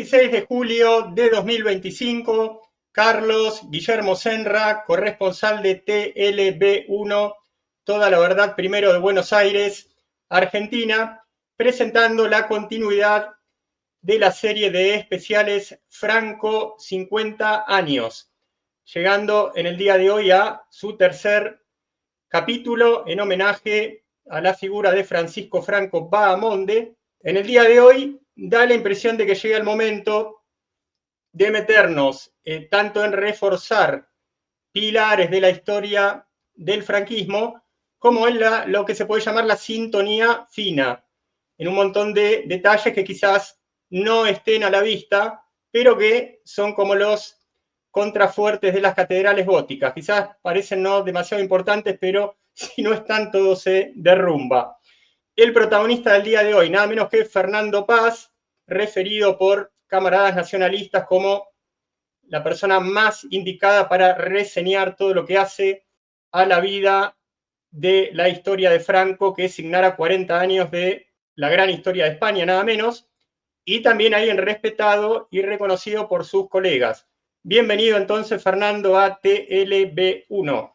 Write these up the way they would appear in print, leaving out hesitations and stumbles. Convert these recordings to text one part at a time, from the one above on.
16 de julio de 2025, Carlos Guillermo Senra, corresponsal de TLB1, Toda la Verdad Primero de Buenos Aires, Argentina, presentando la continuidad de la serie de especiales Franco 50 años, llegando en el día de hoy a su tercer capítulo en homenaje a la figura de Francisco Franco Bahamonde. En el día de hoy da la impresión de que llega el momento de meternos tanto en reforzar pilares de la historia del franquismo como en lo que se puede llamar la sintonía fina, en un montón de detalles que quizás no estén a la vista, pero que son como los contrafuertes de las catedrales góticas. Quizás parecen no demasiado importantes, pero si no están todo se derrumba. El protagonista del día de hoy, nada menos que Fernando Paz, referido por camaradas nacionalistas como la persona más indicada para reseñar todo lo que hace a la vida de la historia de Franco, que signara 40 años de la gran historia de España, nada menos, y también alguien respetado y reconocido por sus colegas. Bienvenido entonces, Fernando, a TLB1.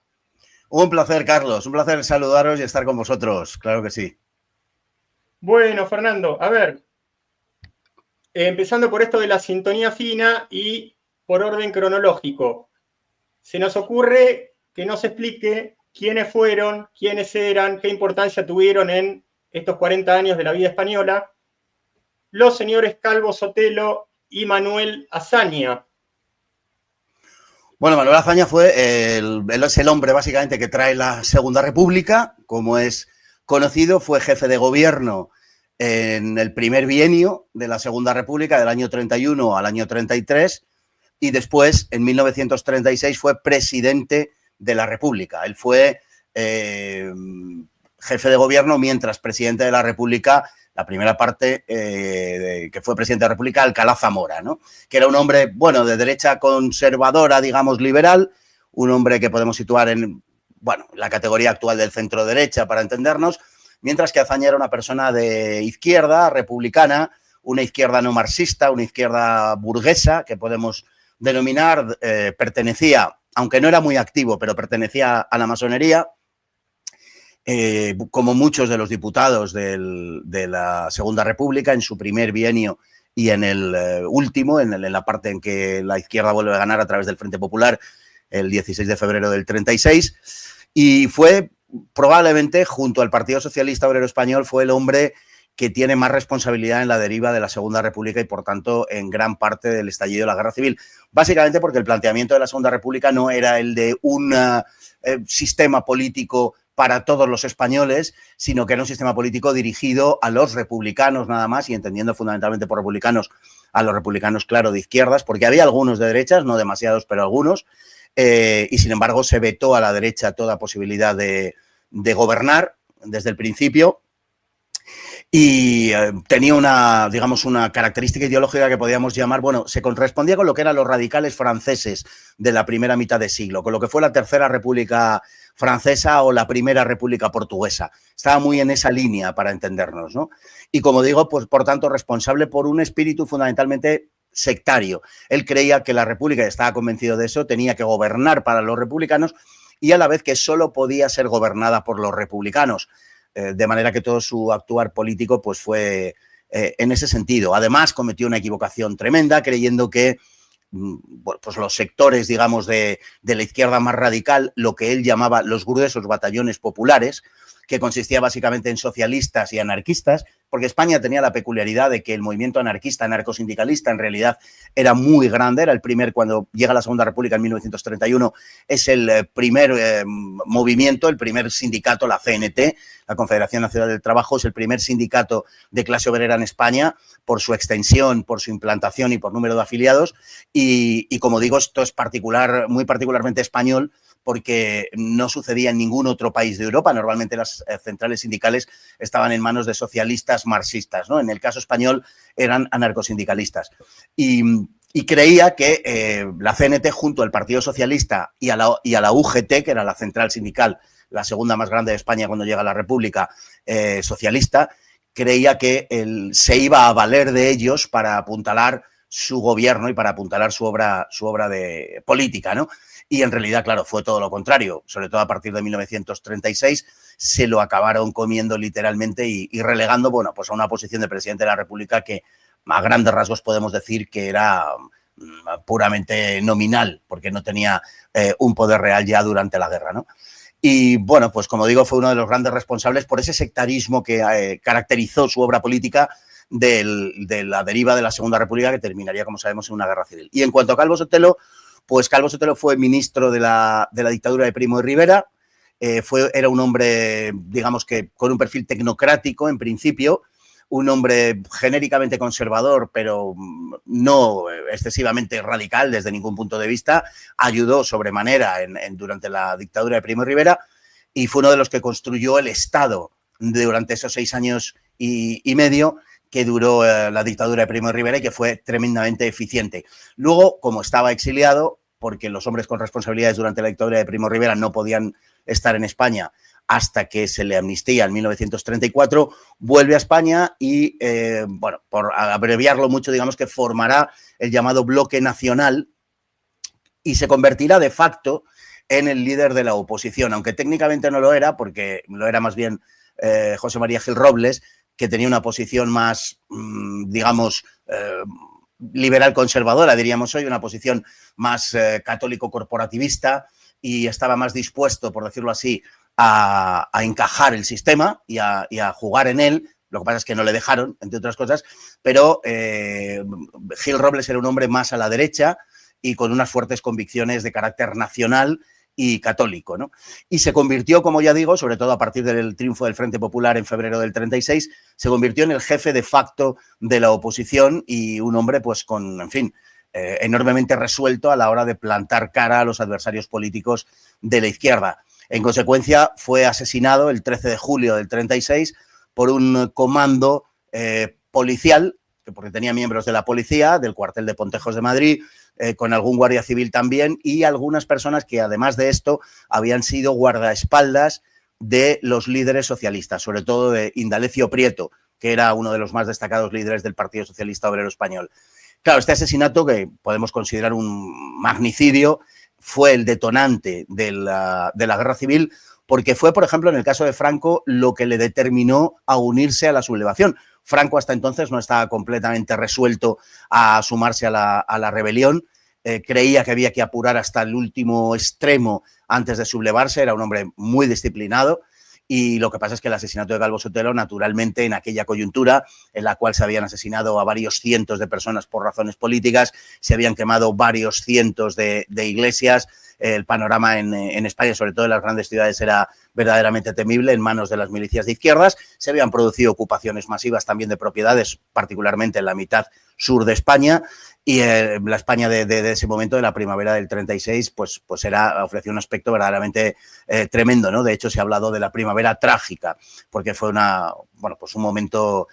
Un placer, Carlos, un placer saludaros y estar con vosotros, claro que sí. Bueno, Fernando, a ver, empezando por esto de la sintonía fina y por orden cronológico, se nos ocurre que nos explique quiénes fueron, quiénes eran, qué importancia tuvieron en estos 40 años de la vida española los señores Calvo Sotelo y Manuel Azaña. Bueno, Manuel Azaña es el hombre básicamente que trae la Segunda República, como es conocido, fue jefe de gobierno en el primer bienio de la Segunda República, del año 31 al año 33, y después, en 1936, fue presidente de la República. Él fue jefe de gobierno mientras presidente de la República, la primera parte que fue presidente de la República, Alcalá Zamora, ¿no? Que era un hombre, bueno, de derecha conservadora, digamos, liberal, un hombre que podemos situar en, bueno, la categoría actual del centro-derecha, para entendernos, mientras que Azaña era una persona de izquierda, republicana, una izquierda no marxista, una izquierda burguesa, que podemos denominar, pertenecía, aunque no era muy activo, pero pertenecía a la masonería, como muchos de los diputados de la Segunda República en su primer bienio y en el último, en la parte en que la izquierda vuelve a ganar a través del Frente Popular el 16 de febrero del 36, y fue probablemente, junto al Partido Socialista Obrero Español, fue el hombre que tiene más responsabilidad en la deriva de la Segunda República y, por tanto, en gran parte del estallido de la Guerra Civil. Básicamente porque el planteamiento de la Segunda República no era el de un sistema político para todos los españoles, sino que era un sistema político dirigido a los republicanos nada más, y entendiendo fundamentalmente por republicanos a los republicanos, claro, de izquierdas, porque había algunos de derechas, no demasiados, pero algunos, y sin embargo se vetó a la derecha toda posibilidad de gobernar desde el principio. Y tenía una, digamos, una característica ideológica que podíamos llamar, bueno, se correspondía con lo que eran los radicales franceses de la primera mitad de siglo, con lo que fue la Tercera República Francesa o la Primera República Portuguesa. Estaba muy en esa línea, para entendernos, ¿no? Y como digo, pues por tanto responsable por un espíritu fundamentalmente sectario. Él creía que la República, y estaba convencido de eso, tenía que gobernar para los republicanos y a la vez que solo podía ser gobernada por los republicanos. De manera que todo su actuar político pues fue en ese sentido. Además, cometió una equivocación tremenda creyendo que bueno, pues los sectores, digamos, de la izquierda más radical, lo que él llamaba los gruesos batallones populares, que consistía básicamente en socialistas y anarquistas, porque España tenía la peculiaridad de que el movimiento anarquista, anarcosindicalista, en realidad era muy grande, era el primer, cuando llega la Segunda República en 1931, es el primer movimiento, el primer sindicato, la CNT, la Confederación Nacional del Trabajo, es el primer sindicato de clase obrera en España, por su extensión, por su implantación y por número de afiliados, y como digo, esto es muy particularmente español, porque no sucedía en ningún otro país de Europa. Normalmente las centrales sindicales estaban en manos de socialistas marxistas, ¿no? En el caso español eran anarcosindicalistas. Y creía que la CNT, junto al Partido Socialista y a la UGT, que era la central sindical, la segunda más grande de España cuando llega la República socialista, creía que se iba a valer de ellos para apuntalar su gobierno y para apuntalar su obra de política, ¿no? Y en realidad, claro, fue todo lo contrario, sobre todo a partir de 1936, se lo acabaron comiendo literalmente y relegando, bueno, pues a una posición de presidente de la República que a grandes rasgos podemos decir que era puramente nominal, porque no tenía un poder real ya durante la guerra, ¿no? Y bueno, pues como digo, fue uno de los grandes responsables por ese sectarismo que caracterizó su obra política de la deriva de la Segunda República, que terminaría, como sabemos, en una guerra civil. Y en cuanto a Calvo Sotelo, pues Calvo Sotelo fue ministro de la dictadura de Primo de Rivera, era un hombre, digamos que con un perfil tecnocrático en principio, un hombre genéricamente conservador, pero no excesivamente radical desde ningún punto de vista, ayudó sobremanera durante la dictadura de Primo de Rivera y fue uno de los que construyó el Estado durante esos 6 años y medio que duró la dictadura de Primo de Rivera y que fue tremendamente eficiente. Luego, como estaba exiliado, porque los hombres con responsabilidades durante la dictadura de Primo de Rivera no podían estar en España hasta que se le amnistía en 1934, vuelve a España y, bueno, por abreviarlo mucho, digamos que formará el llamado Bloque Nacional y se convertirá de facto en el líder de la oposición, aunque técnicamente no lo era, porque lo era más bien José María Gil Robles, que tenía una posición más, digamos, liberal conservadora, diríamos hoy, una posición más católico-corporativista y estaba más dispuesto, por decirlo así, a encajar el sistema y a jugar en él. Lo que pasa es que no le dejaron, entre otras cosas, pero Gil Robles era un hombre más a la derecha y con unas fuertes convicciones de carácter nacional y católico, ¿no? Y se convirtió, como ya digo, sobre todo a partir del triunfo del Frente Popular en febrero del 36, se convirtió en el jefe de facto de la oposición y un hombre, pues, con, en fin, enormemente resuelto a la hora de plantar cara a los adversarios políticos de la izquierda. En consecuencia, fue asesinado el 13 de julio del 36 por un comando policial, porque tenía miembros de la policía, del cuartel de Pontejos de Madrid, con algún guardia civil también, y algunas personas que, además de esto, habían sido guardaespaldas de los líderes socialistas, sobre todo de Indalecio Prieto, que era uno de los más destacados líderes del Partido Socialista Obrero Español. Claro, este asesinato, que podemos considerar un magnicidio, fue el detonante de la guerra civil, porque fue, por ejemplo, en el caso de Franco, lo que le determinó a unirse a la sublevación. Franco hasta entonces no estaba completamente resuelto a sumarse a la rebelión, creía que había que apurar hasta el último extremo antes de sublevarse, era un hombre muy disciplinado. Y lo que pasa es que el asesinato de Calvo Sotelo, naturalmente, en aquella coyuntura en la cual se habían asesinado a varios cientos de personas por razones políticas, se habían quemado varios cientos de iglesias, el panorama en España, sobre todo en las grandes ciudades, era verdaderamente temible en manos de las milicias de izquierdas. Se habían producido ocupaciones masivas también de propiedades, particularmente en la mitad sur de España, y la España de ese momento, de la primavera del 36, pues ofreció un aspecto verdaderamente tremendo, ¿no? De hecho, se ha hablado de la primavera trágica, porque fue un momento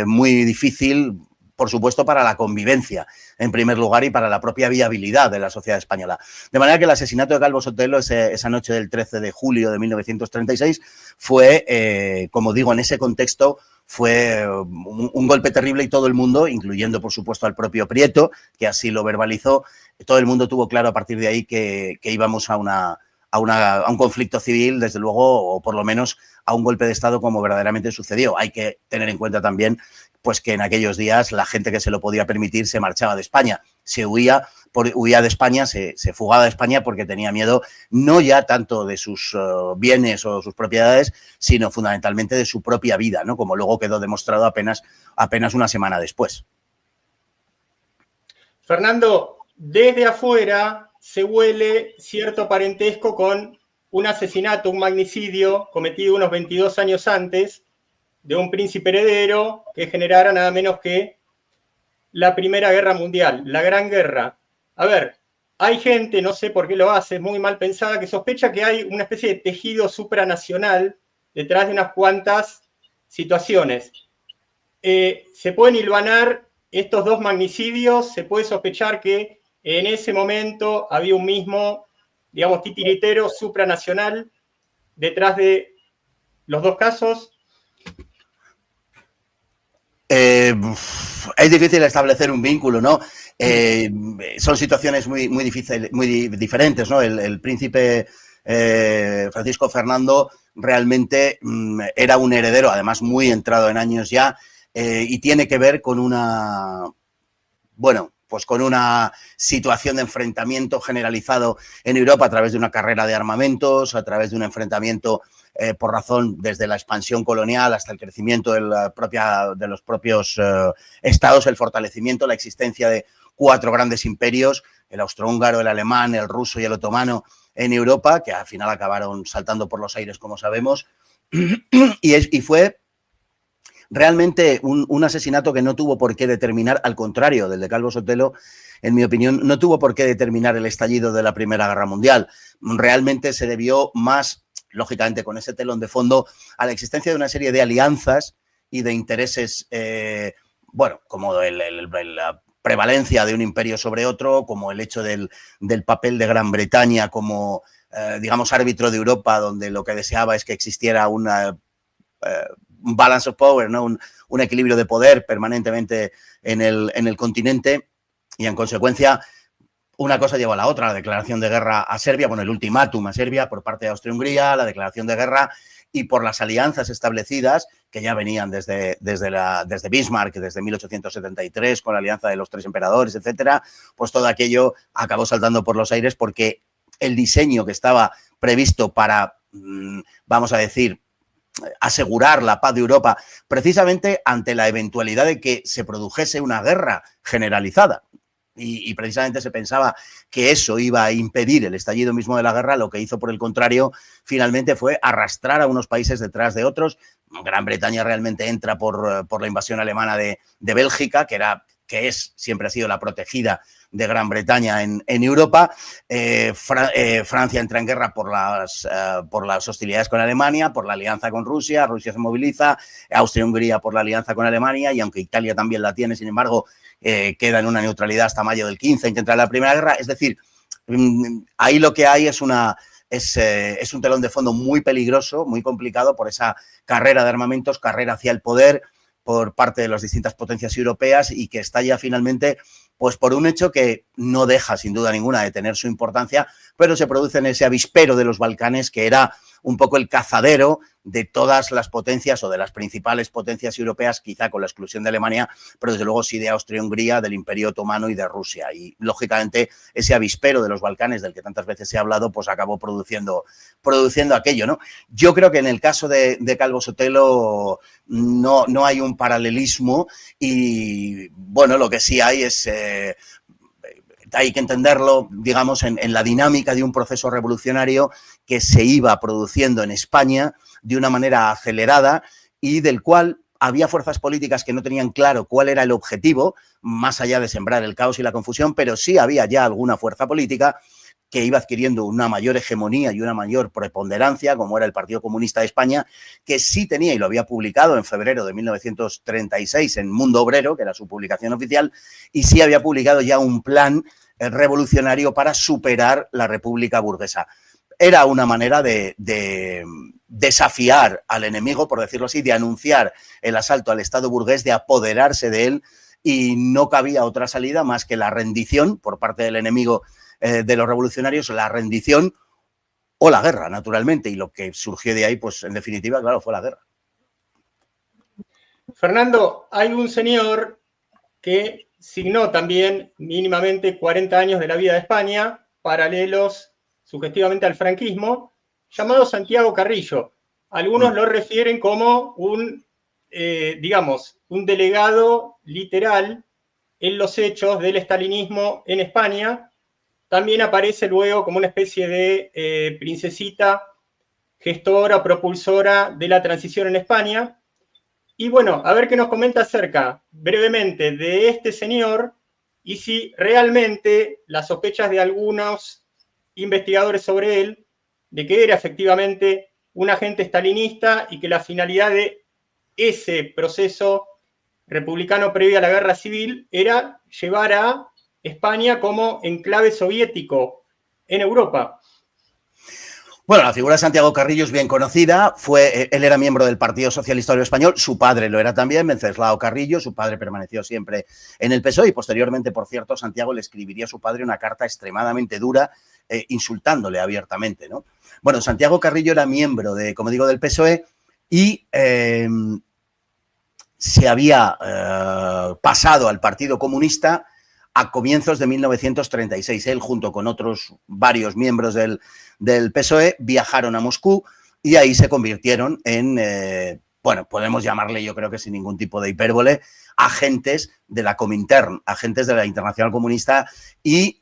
muy difícil, por supuesto, para la convivencia, en primer lugar, y para la propia viabilidad de la sociedad española. De manera que el asesinato de Calvo Sotelo esa noche del 13 de julio de 1936 fue, como digo, en ese contexto, fue un golpe terrible y todo el mundo, incluyendo, por supuesto, al propio Prieto, que así lo verbalizó, todo el mundo tuvo claro a partir de ahí que íbamos a un conflicto civil, desde luego, o por lo menos a un golpe de Estado como verdaderamente sucedió. Hay que tener en cuenta también pues que en aquellos días la gente que se lo podía permitir se marchaba de España, se huía de España, se fugaba de España porque tenía miedo no ya tanto de sus bienes o sus propiedades, sino fundamentalmente de su propia vida, ¿no? Como luego quedó demostrado apenas una semana después. Fernando, desde afuera se huele cierto parentesco con un asesinato, un magnicidio cometido unos 22 años antes, de un príncipe heredero que generara nada menos que la Primera Guerra Mundial, la Gran Guerra. A ver, hay gente, no sé por qué lo hace, muy mal pensada, que sospecha que hay una especie de tejido supranacional detrás de unas cuantas situaciones. Se pueden hilvanar estos dos magnicidios, se puede sospechar que en ese momento había un mismo, digamos, titiritero supranacional detrás de los dos casos. Es difícil establecer un vínculo, ¿no? Son situaciones muy diferentes, ¿no? El príncipe Francisco Fernando realmente era un heredero, además muy entrado en años ya, y tiene que ver con una, bueno, pues con una situación de enfrentamiento generalizado en Europa a través de una carrera de armamentos, a través de un enfrentamiento por razón desde la expansión colonial hasta el crecimiento de los propios estados, el fortalecimiento, la existencia de 4 grandes imperios, el austrohúngaro, el alemán, el ruso y el otomano en Europa, que al final acabaron saltando por los aires, como sabemos, y fue realmente un asesinato que no tuvo por qué determinar, al contrario del de Calvo Sotelo, en mi opinión, no tuvo por qué determinar el estallido de la Primera Guerra Mundial. Realmente se debió más, lógicamente con ese telón de fondo, a la existencia de una serie de alianzas y de intereses, bueno, como la prevalencia de un imperio sobre otro, como el hecho del papel de Gran Bretaña como, digamos, árbitro de Europa, donde lo que deseaba es que existiera una un balance of power, ¿no? un equilibrio de poder permanentemente en el continente, y en consecuencia una cosa llevó a la otra, la declaración de guerra a Serbia, bueno, el ultimátum a Serbia por parte de Austria-Hungría, la declaración de guerra, y por las alianzas establecidas que ya venían desde Bismarck, desde 1873, con la alianza de los 3 emperadores, etcétera, pues todo aquello acabó saltando por los aires porque el diseño que estaba previsto para, vamos a decir, asegurar la paz de Europa, precisamente ante la eventualidad de que se produjese una guerra generalizada. Y precisamente se pensaba que eso iba a impedir el estallido mismo de la guerra, lo que hizo, por el contrario, finalmente fue arrastrar a unos países detrás de otros. Gran Bretaña realmente entra por la invasión alemana de Bélgica, siempre ha sido la protegida de Gran Bretaña en Europa. Francia entra en guerra por las hostilidades con Alemania, por la alianza con Rusia. Rusia se moviliza, Austria-Hungría por la alianza con Alemania, y aunque Italia también la tiene, sin embargo, queda en una neutralidad hasta mayo del 15 en que entra la Primera Guerra. Es decir, ahí lo que hay es un telón de fondo muy peligroso, muy complicado, por esa carrera de armamentos, carrera hacia el poder por parte de las distintas potencias europeas, y que estalla finalmente pues por un hecho que no deja sin duda ninguna de tener su importancia, pero se produce en ese avispero de los Balcanes, que era un poco el cazadero de todas las potencias, o de las principales potencias europeas, quizá con la exclusión de Alemania, pero desde luego sí de Austria-Hungría, del Imperio Otomano y de Rusia. Y lógicamente ese avispero de los Balcanes, del que tantas veces se ha hablado, pues acabó produciendo aquello, ¿no? Yo creo que en el caso de Calvo Sotelo no hay un paralelismo, y bueno, lo que sí hay es... hay que entenderlo, digamos, en la dinámica de un proceso revolucionario que se iba produciendo en España de una manera acelerada, y del cual había fuerzas políticas que no tenían claro cuál era el objetivo, más allá de sembrar el caos y la confusión, pero sí había ya alguna fuerza política que iba adquiriendo una mayor hegemonía y una mayor preponderancia, como era el Partido Comunista de España, que sí tenía, y lo había publicado en febrero de 1936 en Mundo Obrero, que era su publicación oficial, y sí había publicado ya un plan revolucionario para superar la República burguesa. Era una manera de desafiar al enemigo, por decirlo así, de anunciar el asalto al Estado burgués, de apoderarse de él, y no cabía otra salida más que la rendición por parte del enemigo de los revolucionarios, la rendición o la guerra, naturalmente, y lo que surgió de ahí, pues en definitiva, claro, fue la guerra. Fernando, hay un señor que signó también mínimamente 40 años de la vida de España, paralelos sugestivamente al franquismo, llamado Santiago Carrillo. Algunos lo refieren como digamos, un delegado literal en los hechos del estalinismo en España. También aparece luego como una especie de princesita, gestora, propulsora de la transición en España. Y bueno, a ver qué nos comenta acerca, brevemente, de este señor, y si realmente las sospechas de algunos investigadores sobre él, de que era efectivamente un agente stalinista, y que la finalidad de ese proceso republicano previo a la guerra civil era llevar a España como enclave soviético en Europa. Bueno, la figura de Santiago Carrillo es bien conocida. Él era miembro del Partido Socialista Obrero Español, su padre lo era también, Wenceslao Carrillo, su padre permaneció siempre en el PSOE y posteriormente, por cierto, Santiago le escribiría a su padre una carta extremadamente dura, insultándole abiertamente, ¿no? Bueno, Santiago Carrillo era miembro como digo, del PSOE y se había pasado al Partido Comunista a comienzos de 1936. Él, junto con otros varios miembros del PSOE, viajaron a Moscú y ahí se convirtieron en, bueno, podemos llamarle, yo creo que sin ningún tipo de hipérbole, agentes de la Comintern, agentes de la Internacional Comunista y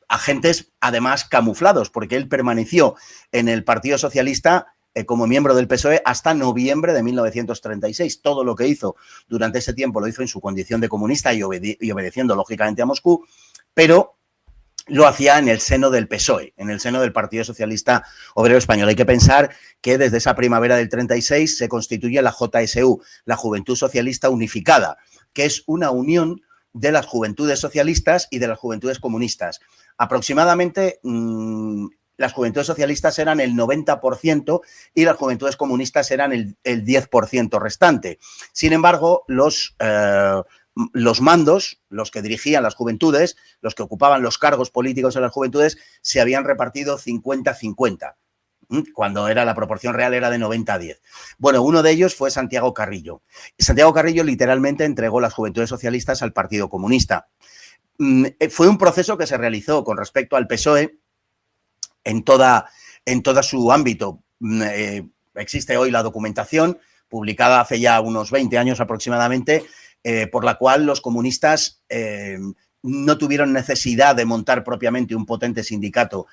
agentes además camuflados, porque él permaneció en el Partido Socialista como miembro del PSOE hasta noviembre de 1936. Todo lo que hizo durante ese tiempo lo hizo en su condición de comunista y obedeciendo lógicamente a Moscú, pero lo hacía en el seno del PSOE, en el seno del Partido Socialista Obrero Español. Hay que pensar que desde esa primavera del 36 se constituye la JSU, la Juventud Socialista Unificada, que es una unión de las juventudes socialistas y de las juventudes comunistas. Aproximadamente las juventudes socialistas eran el 90% y las juventudes comunistas eran el 10% restante. Sin embargo, los mandos, los que dirigían las juventudes, los que ocupaban los cargos políticos en las juventudes, se habían repartido 50-50, cuando la proporción real era de 90-10. Bueno, uno de ellos fue Santiago Carrillo. Santiago Carrillo literalmente entregó las juventudes socialistas al Partido Comunista. Fue un proceso que se realizó con respecto al PSOE en toda su ámbito. Existe hoy la documentación, publicada hace ya unos 20 años aproximadamente, por la cual los comunistas no tuvieron necesidad de montar propiamente un potente sindicato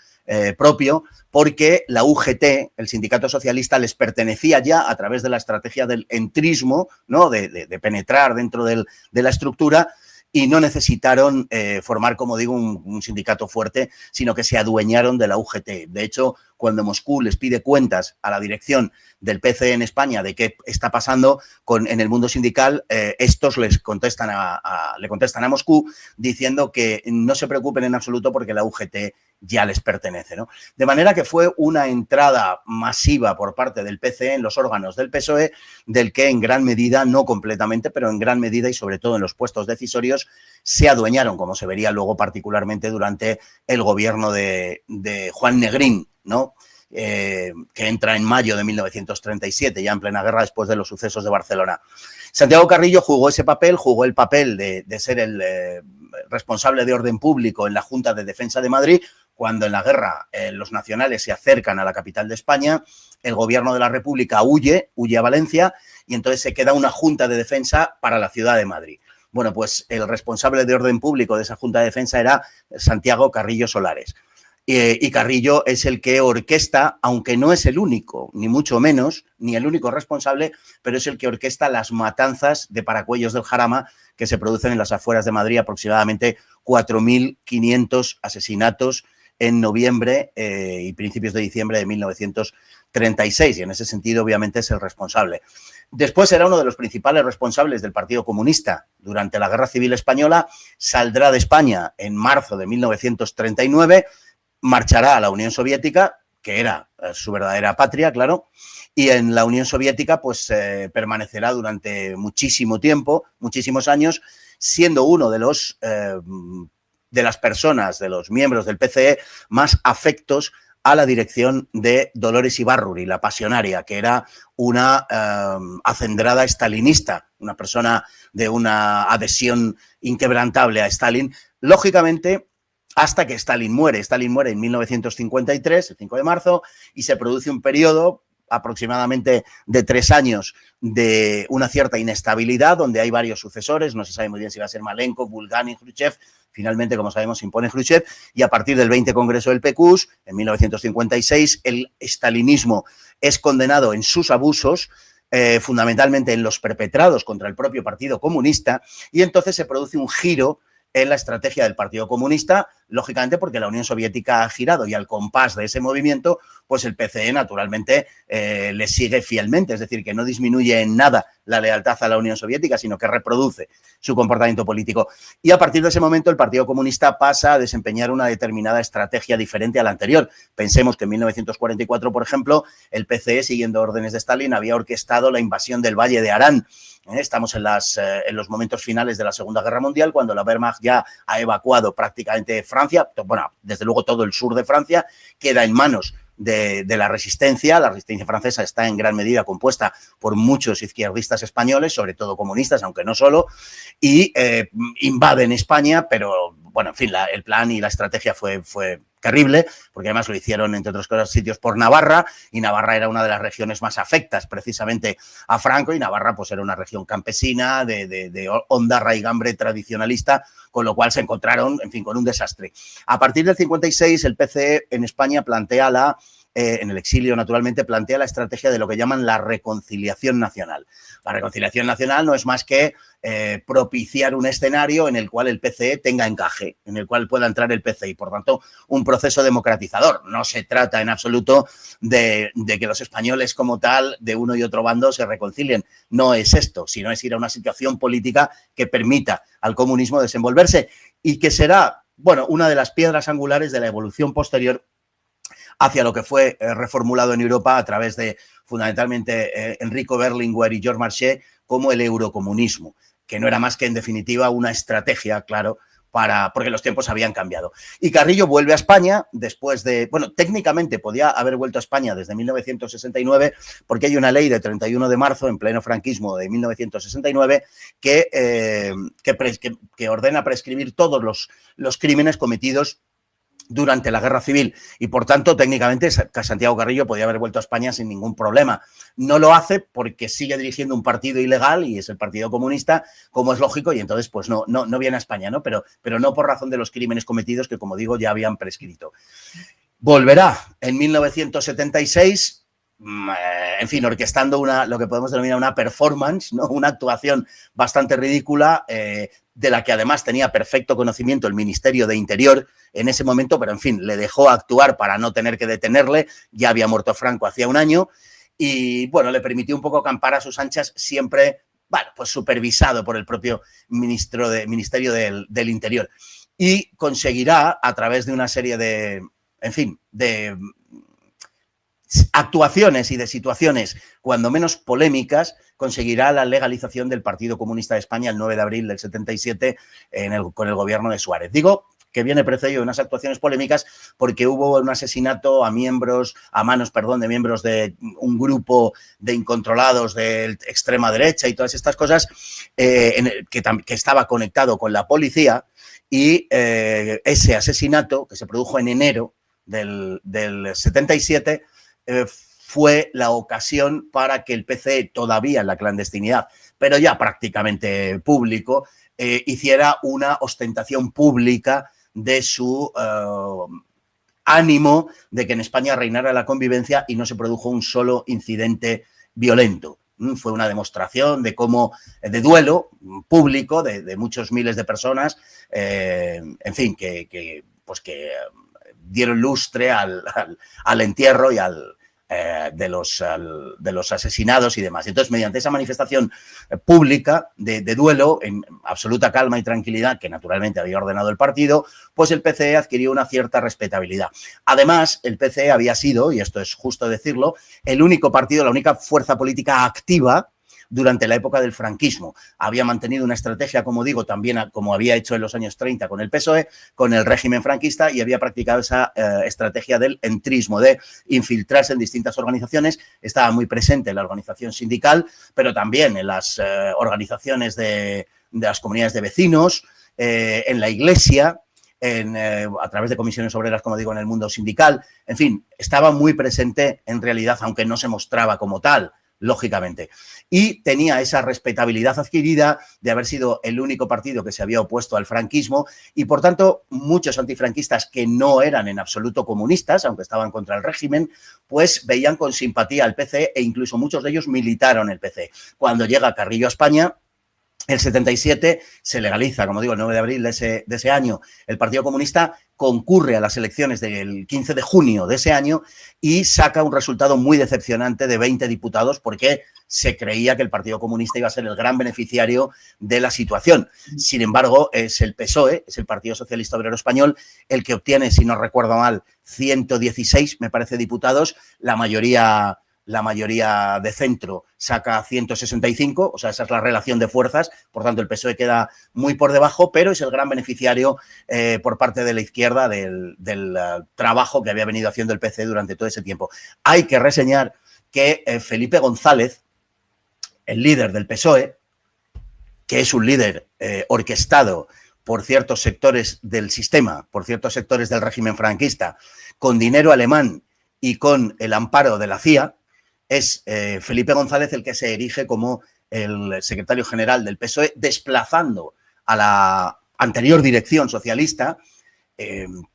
propio, porque la UGT, el sindicato socialista, les pertenecía ya a través de la estrategia del entrismo, ¿no? de penetrar dentro de la estructura, y no necesitaron formar, como digo, un sindicato fuerte, sino que se adueñaron de la UGT. De hecho, cuando Moscú les pide cuentas a la dirección del PCE en España de qué está pasando en el mundo sindical, estos le contestan a Moscú diciendo que no se preocupen en absoluto porque la UGT ya les pertenece, ¿no? De manera que fue una entrada masiva por parte del PCE en los órganos del PSOE, del que en gran medida, no completamente, pero en gran medida y sobre todo en los puestos decisorios, se adueñaron, como se vería luego particularmente durante el gobierno de Juan Negrín, ¿no? Que entra en mayo de 1937, ya en plena guerra después de los sucesos de Barcelona. Santiago Carrillo jugó el papel de ser el responsable de orden público en la Junta de Defensa de Madrid, cuando en la guerra los nacionales se acercan a la capital de España, el gobierno de la República huye a Valencia y entonces se queda una Junta de Defensa para la ciudad de Madrid. Bueno, pues el responsable de orden público de esa Junta de Defensa era Santiago Carrillo Solares. Y Carrillo es el que orquesta, aunque no es el único, ni mucho menos, ni el único responsable, pero es el que orquesta las matanzas de Paracuellos del Jarama que se producen en las afueras de Madrid, aproximadamente 4.500 asesinatos en noviembre y principios de diciembre de 1936, y en ese sentido obviamente es el responsable. Después era uno de los principales responsables del Partido Comunista durante la Guerra Civil Española, saldrá de España en marzo de 1939, marchará a la Unión Soviética, que era su verdadera patria, claro, y en la Unión Soviética pues permanecerá durante muchísimo tiempo, muchísimos años, siendo uno de los de los miembros del PCE más afectos a la dirección de Dolores Ibárruri, la pasionaria, que era una acendrada stalinista, una persona de una adhesión inquebrantable a Stalin, lógicamente, hasta que Stalin muere. Stalin muere en 1953, el 5 de marzo, y se produce un periodo aproximadamente de 3 años de una cierta inestabilidad, donde hay varios sucesores, no se sabe muy bien si va a ser Malenkov, Bulganin, Khrushchev. Finalmente, como sabemos, se impone Khrushchev, y a partir del 20 Congreso del PQS, en 1956, el stalinismo es condenado en sus abusos, fundamentalmente en los perpetrados contra el propio Partido Comunista, y entonces se produce un giro en la estrategia del Partido Comunista, lógicamente porque la Unión Soviética ha girado y al compás de ese movimiento, pues el PCE naturalmente le sigue fielmente, es decir, que no disminuye en nada la lealtad a la Unión Soviética, sino que reproduce su comportamiento político. Y a partir de ese momento el Partido Comunista pasa a desempeñar una determinada estrategia diferente a la anterior. Pensemos que en 1944, por ejemplo, el PCE, siguiendo órdenes de Stalin, había orquestado la invasión del Valle de Arán. Estamos en los momentos finales de la Segunda Guerra Mundial, cuando la Wehrmacht ya ha evacuado prácticamente Francia, bueno, desde luego todo el sur de Francia, queda en manos de la resistencia. La resistencia francesa está en gran medida compuesta por muchos izquierdistas españoles, sobre todo comunistas, aunque no solo, y invaden España, pero bueno, en fin, el plan y la estrategia fue terrible, porque además lo hicieron, entre otras cosas, sitios por Navarra, y Navarra era una de las regiones más afectas precisamente a Franco, y Navarra pues era una región campesina, de honda raigambre tradicionalista, con lo cual se encontraron, en fin, con un desastre. A partir del 56, el PCE en España plantea en el exilio, naturalmente, plantea la estrategia de lo que llaman la reconciliación nacional. La reconciliación nacional no es más que propiciar un escenario en el cual el PCE tenga encaje, en el cual pueda entrar el PCE y, por tanto, un proceso democratizador. No se trata en absoluto de que los españoles como tal, de uno y otro bando, se reconcilien. No es esto, sino es ir a una situación política que permita al comunismo desenvolverse y que será, bueno, una de las piedras angulares de la evolución posterior hacia lo que fue reformulado en Europa a través de, fundamentalmente, Enrico Berlinguer y Georges Marchais, como el eurocomunismo, que no era más que, en definitiva, una estrategia, claro, porque los tiempos habían cambiado. Y Carrillo vuelve a España después de, bueno, técnicamente podía haber vuelto a España desde 1969, porque hay una ley de 31 de marzo, en pleno franquismo de 1969, que ordena prescribir todos los crímenes cometidos durante la Guerra Civil, y por tanto técnicamente Santiago Carrillo podía haber vuelto a España sin ningún problema. No lo hace porque sigue dirigiendo un partido ilegal, y es el Partido Comunista, como es lógico, y entonces pues no viene a España, ¿no? Pero no por razón de los crímenes cometidos que, como digo, ya habían prescrito. Volverá en 1976, en fin, orquestando lo que podemos denominar una performance, ¿no? Una actuación bastante ridícula, de la que además tenía perfecto conocimiento el Ministerio de Interior en ese momento, pero en fin, le dejó actuar para no tener que detenerle. Ya había muerto Franco hacía un año y, bueno, le permitió un poco acampar a sus anchas, siempre, bueno, pues supervisado por el propio Ministerio del Interior. Y conseguirá, a través de una serie de, en fin, de actuaciones y de situaciones cuando menos polémicas, conseguirá la legalización del Partido Comunista de España el 9 de abril del 77 con el gobierno de Suárez. Digo que viene precedido de unas actuaciones polémicas porque hubo un asesinato a manos de miembros de un grupo de incontrolados de extrema derecha y todas estas cosas, que estaba conectado con la policía, y ese asesinato, que se produjo en enero del 77, fue la ocasión para que el PCE, todavía en la clandestinidad, pero ya prácticamente público, hiciera una ostentación pública de su ánimo de que en España reinara la convivencia y no se produjo un solo incidente violento. Fue una demostración de duelo público de muchos miles de personas, en fin, que dieron lustre al entierro y de los asesinados y demás. Entonces, mediante esa manifestación pública de duelo, en absoluta calma y tranquilidad, que naturalmente había ordenado el partido, pues el PCE adquirió una cierta respetabilidad. Además, el PCE había sido, y esto es justo decirlo, el único partido, la única fuerza política activa durante la época del franquismo. Había mantenido una estrategia, como digo, también como había hecho en los años 30 con el PSOE, con el régimen franquista, y había practicado esa estrategia del entrismo, de infiltrarse en distintas organizaciones. Estaba muy presente en la organización sindical, pero también en las organizaciones de las comunidades de vecinos, en la iglesia, a través de comisiones obreras, como digo, en el mundo sindical. En fin, estaba muy presente en realidad, aunque no se mostraba como tal, lógicamente. Y tenía esa respetabilidad adquirida de haber sido el único partido que se había opuesto al franquismo, y por tanto muchos antifranquistas que no eran en absoluto comunistas, aunque estaban contra el régimen, pues veían con simpatía al PCE, e incluso muchos de ellos militaron el PCE. Cuando llega Carrillo a España, El 77 se legaliza, como digo, el 9 de abril de ese año. El Partido Comunista concurre a las elecciones del 15 de junio de ese año y saca un resultado muy decepcionante de 20 diputados porque se creía que el Partido Comunista iba a ser el gran beneficiario de la situación. Sin embargo, es el PSOE, es el Partido Socialista Obrero Español, el que obtiene, si no recuerdo mal, 116, me parece, diputados, la mayoría de centro saca 165, o sea, esa es la relación de fuerzas, por tanto el PSOE queda muy por debajo, pero es el gran beneficiario por parte de la izquierda del trabajo que había venido haciendo el PC durante todo ese tiempo. Hay que reseñar que Felipe González, el líder del PSOE, que es un líder orquestado por ciertos sectores del sistema, por ciertos sectores del régimen franquista, con dinero alemán y con el amparo de la CIA, es Felipe González el que se erige como el secretario general del PSOE, desplazando a la anterior dirección socialista, en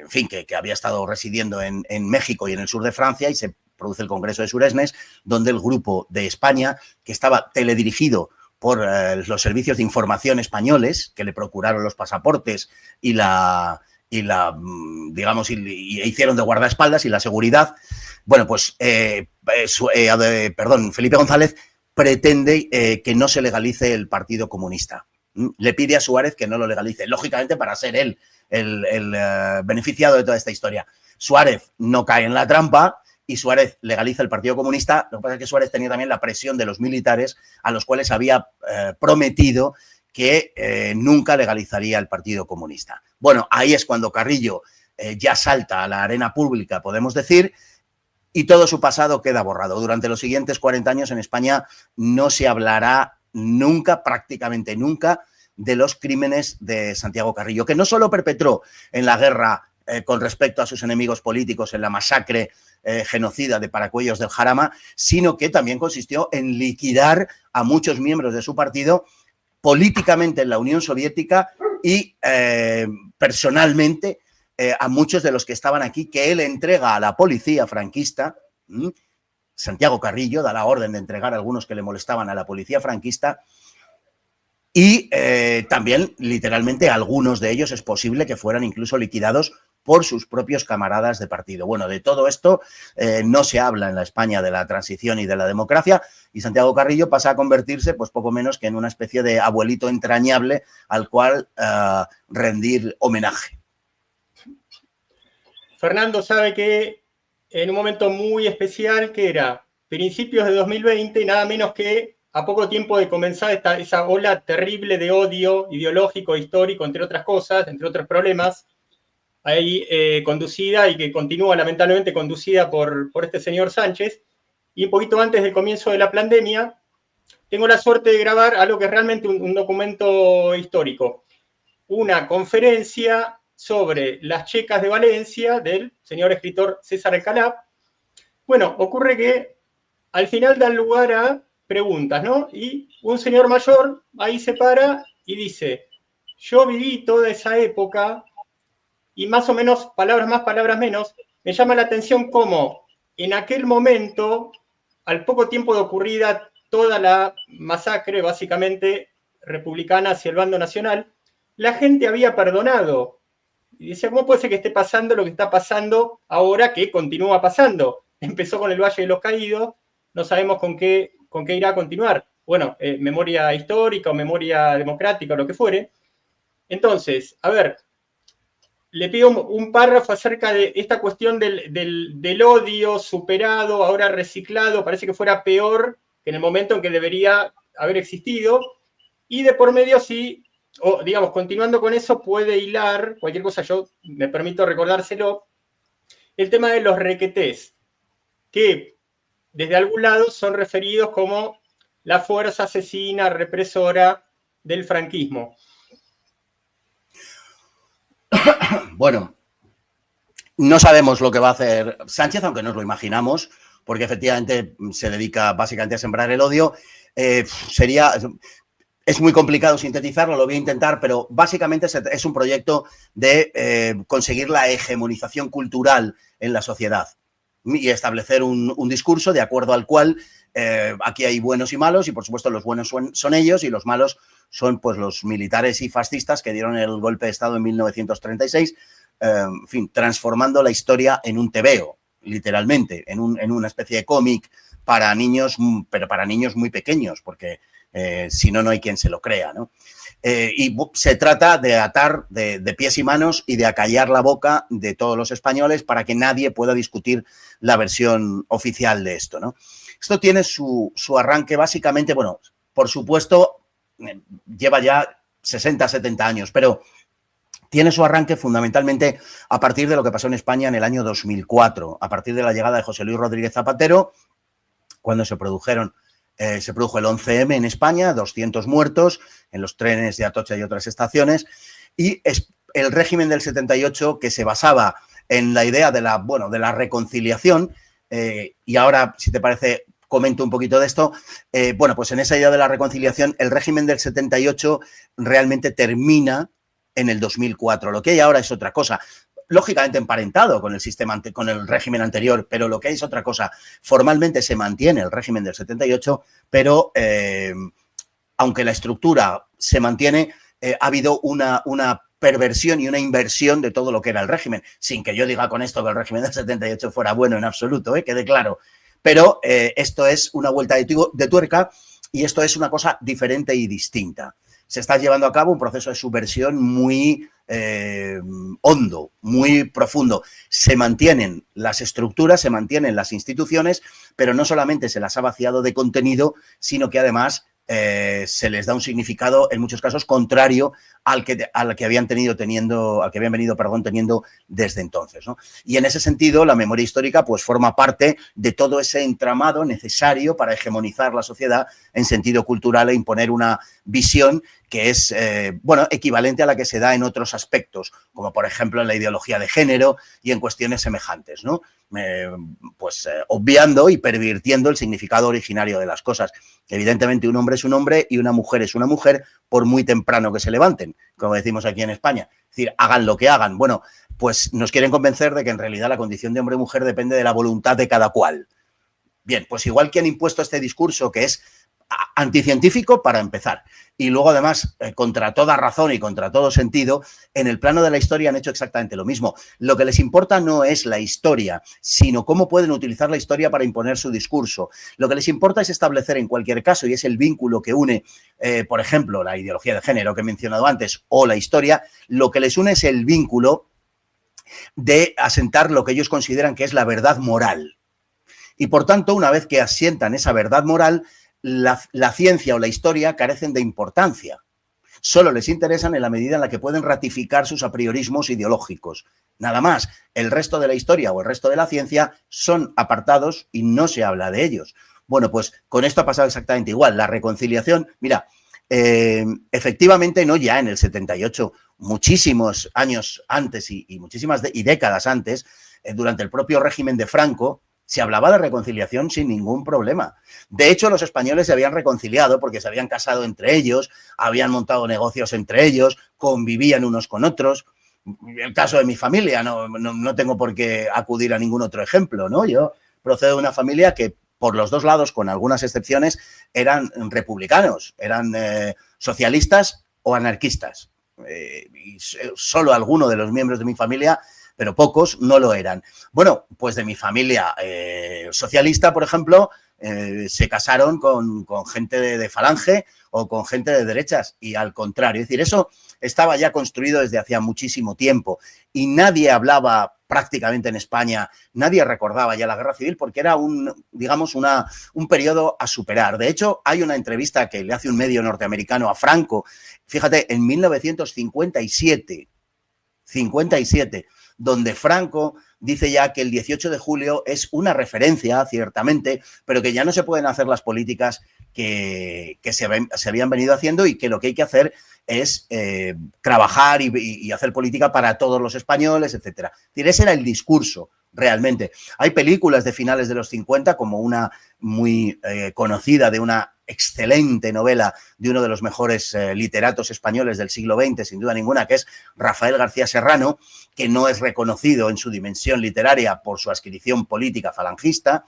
fin, que había estado residiendo en México y en el sur de Francia, y se produce el Congreso de Suresnes, donde el Grupo de España, que estaba teledirigido por los servicios de información españoles, que le procuraron los pasaportes y digamos, hicieron de guardaespaldas y la seguridad. Bueno, pues, Felipe González pretende que no se legalice el Partido Comunista. Le pide a Suárez que no lo legalice, lógicamente para ser él el beneficiado de toda esta historia. Suárez no cae en la trampa y Suárez legaliza el Partido Comunista. Lo que pasa es que Suárez tenía también la presión de los militares a los cuales había prometido que nunca legalizaría el Partido Comunista. Bueno, ahí es cuando Carrillo ya salta a la arena pública, podemos decir, y todo su pasado queda borrado. Durante los siguientes 40 años en España no se hablará nunca, prácticamente nunca, de los crímenes de Santiago Carrillo, que no solo perpetró en la guerra con respecto a sus enemigos políticos, en la masacre genocida de Paracuellos del Jarama, sino que también consistió en liquidar a muchos miembros de su partido políticamente en la Unión Soviética y personalmente a muchos de los que estaban aquí, que él entrega a la policía franquista. Santiago Carrillo da la orden de entregar a algunos que le molestaban a la policía franquista y también, literalmente, algunos de ellos es posible que fueran incluso liquidados por sus propios camaradas de partido. Bueno, de todo esto no se habla en la España de la transición y de la democracia, y Santiago Carrillo pasa a convertirse, pues poco menos que en una especie de abuelito entrañable al cual rendir homenaje. Fernando sabe que en un momento muy especial, que era principios de 2020, nada menos que a poco tiempo de comenzar esa ola terrible de odio ideológico, histórico, entre otras cosas, entre otros problemas, ahí conducida y que continúa lamentablemente conducida por este señor Sánchez, y un poquito antes del comienzo de la pandemia, tengo la suerte de grabar algo que es realmente un documento histórico, una conferencia sobre las checas de Valencia del señor escritor César Alcalá. Bueno, ocurre que al final dan lugar a preguntas, ¿no? Y un señor mayor ahí se para y dice, yo viví toda esa época y más o menos, palabras más, palabras menos, me llama la atención cómo en aquel momento, al poco tiempo de ocurrida toda la masacre, básicamente republicana hacia el bando nacional, la gente había perdonado. Y decía, ¿cómo puede ser que esté pasando lo que está pasando ahora que continúa pasando? Empezó con el Valle de los Caídos, no sabemos con qué irá a continuar. Bueno, memoria histórica o memoria democrática o lo que fuere. Entonces, a ver, le pido un párrafo acerca de esta cuestión del odio superado, ahora reciclado, parece que fuera peor que en el momento en que debería haber existido, y de por medio sí, o digamos, continuando con eso, puede hilar, cualquier cosa yo me permito recordárselo, el tema de los requetés, que desde algún lado son referidos como la fuerza asesina, represora del franquismo. Bueno, no sabemos lo que va a hacer Sánchez, aunque nos lo imaginamos, porque efectivamente se dedica básicamente a sembrar el odio. Es muy complicado sintetizarlo, lo voy a intentar, pero básicamente es un proyecto de conseguir la hegemonización cultural en la sociedad y establecer un discurso de acuerdo al cual aquí hay buenos y malos, y por supuesto los buenos son ellos y los malos son pues los militares y fascistas que dieron el golpe de Estado en 1936, en fin, transformando la historia en un tebeo, literalmente, en una especie de cómic para niños, pero para niños muy pequeños, porque si no, no hay quien se lo crea, ¿no? Y se trata de atar de pies y manos y de acallar la boca de todos los españoles para que nadie pueda discutir la versión oficial de esto, ¿no? Esto tiene su arranque básicamente, bueno, por supuesto, lleva ya 60, 70 años, pero tiene su arranque fundamentalmente a partir de lo que pasó en España en el año 2004, a partir de la llegada de José Luis Rodríguez Zapatero, cuando se produjo el 11M en España, 200 muertos en los trenes de Atocha y otras estaciones, y el régimen del 78 que se basaba en la idea de la reconciliación, y ahora, si te parece, comento un poquito de esto. Bueno, pues en esa idea de la reconciliación, el régimen del 78 realmente termina en el 2004. Lo que hay ahora es otra cosa, lógicamente emparentado con el régimen anterior, pero lo que hay es otra cosa. Formalmente se mantiene el régimen del 78, pero aunque la estructura se mantiene, ha habido una perversión y una inversión de todo lo que era el régimen, sin que yo diga con esto que el régimen del 78 fuera bueno en absoluto, quede claro. Pero esto es una vuelta de tuerca y esto es una cosa diferente y distinta. Se está llevando a cabo un proceso de subversión muy hondo, muy profundo. Se mantienen las estructuras, se mantienen las instituciones, pero no solamente se las ha vaciado de contenido, sino que además se les da un significado, en muchos casos, contrario al que habían venido teniendo desde entonces, ¿no? Y en ese sentido, la memoria histórica pues forma parte de todo ese entramado necesario para hegemonizar la sociedad en sentido cultural e imponer una visión que es, equivalente a la que se da en otros aspectos, como por ejemplo en la ideología de género y en cuestiones semejantes, ¿no? Obviando y pervirtiendo el significado originario de las cosas. Evidentemente, un hombre es un hombre y una mujer es una mujer, por muy temprano que se levanten, como decimos aquí en España. Es decir, hagan lo que hagan. Bueno, pues nos quieren convencer de que en realidad la condición de hombre o mujer depende de la voluntad de cada cual. Bien, pues igual que han impuesto este discurso que es anticientífico para empezar, y luego además contra toda razón y contra todo sentido, en el plano de la historia han hecho exactamente lo mismo. Lo que les importa no es la historia, sino cómo pueden utilizar la historia para imponer su discurso. Lo que les importa es establecer en cualquier caso, y es el vínculo que une, por ejemplo, la ideología de género que he mencionado antes o la historia, lo que les une es el vínculo de asentar lo que ellos consideran que es la verdad moral. Y por tanto, una vez que asientan esa verdad moral, la ciencia o la historia carecen de importancia. Solo les interesan en la medida en la que pueden ratificar sus apriorismos ideológicos. Nada más. El resto de la historia o el resto de la ciencia son apartados y no se habla de ellos. Bueno, pues con esto ha pasado exactamente igual. La reconciliación, mira, efectivamente no ya en el 78, muchísimos años antes y muchísimas décadas antes, durante el propio régimen de Franco, se hablaba de reconciliación sin ningún problema. De hecho, los españoles se habían reconciliado porque se habían casado entre ellos, habían montado negocios entre ellos, convivían unos con otros. El caso de mi familia, no tengo por qué acudir a ningún otro ejemplo, ¿no? Yo procedo de una familia que, por los dos lados, con algunas excepciones, eran republicanos, eran socialistas o anarquistas. Y solo alguno de los miembros de mi familia, pero pocos, no lo eran. Bueno, pues de mi familia socialista, por ejemplo, se casaron con gente de Falange o con gente de derechas, y al contrario. Es decir, eso estaba ya construido desde hacía muchísimo tiempo y nadie hablaba prácticamente en España, nadie recordaba ya la guerra civil porque era un periodo a superar. De hecho, hay una entrevista que le hace un medio norteamericano a Franco, fíjate, en 1957, donde Franco dice ya que el 18 de julio es una referencia, ciertamente, pero que ya no se pueden hacer las políticas que se habían venido haciendo y que lo que hay que hacer es trabajar y hacer política para todos los españoles, etcétera. Es decir, ese era el discurso realmente. Hay películas de finales de los 50, como una muy conocida de una excelente novela de uno de los mejores literatos españoles del siglo XX, sin duda ninguna, que es Rafael García Serrano, que no es reconocido en su dimensión literaria por su adscripción política falangista,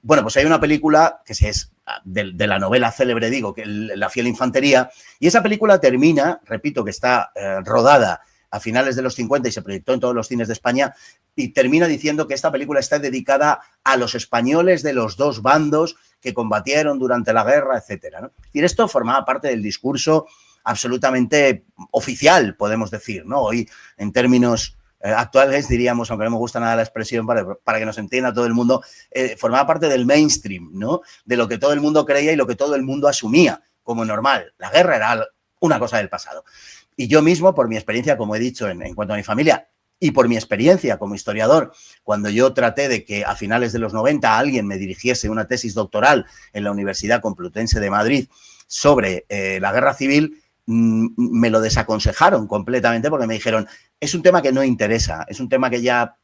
Bueno, pues hay una película que es de la novela célebre, digo, que La fiel infantería, y esa película termina, repito, que está rodada a finales de los 50 y se proyectó en todos los cines de España, y termina diciendo que esta película está dedicada a los españoles de los dos bandos que combatieron durante la guerra, etcétera, ¿no? Es decir, esto formaba parte del discurso absolutamente oficial, podemos decir, ¿no? Hoy, en términos actuales, diríamos, aunque no me gusta nada la expresión para que nos entienda todo el mundo, formaba parte del mainstream, ¿no? De lo que todo el mundo creía y lo que todo el mundo asumía como normal. La guerra era una cosa del pasado. Y yo mismo, por mi experiencia, como he dicho, en cuanto a mi familia, y por mi experiencia como historiador, cuando yo traté de que a finales de los 90 alguien me dirigiese una tesis doctoral en la Universidad Complutense de Madrid sobre la guerra civil, me lo desaconsejaron completamente porque me dijeron, es un tema que no interesa, es un tema que ya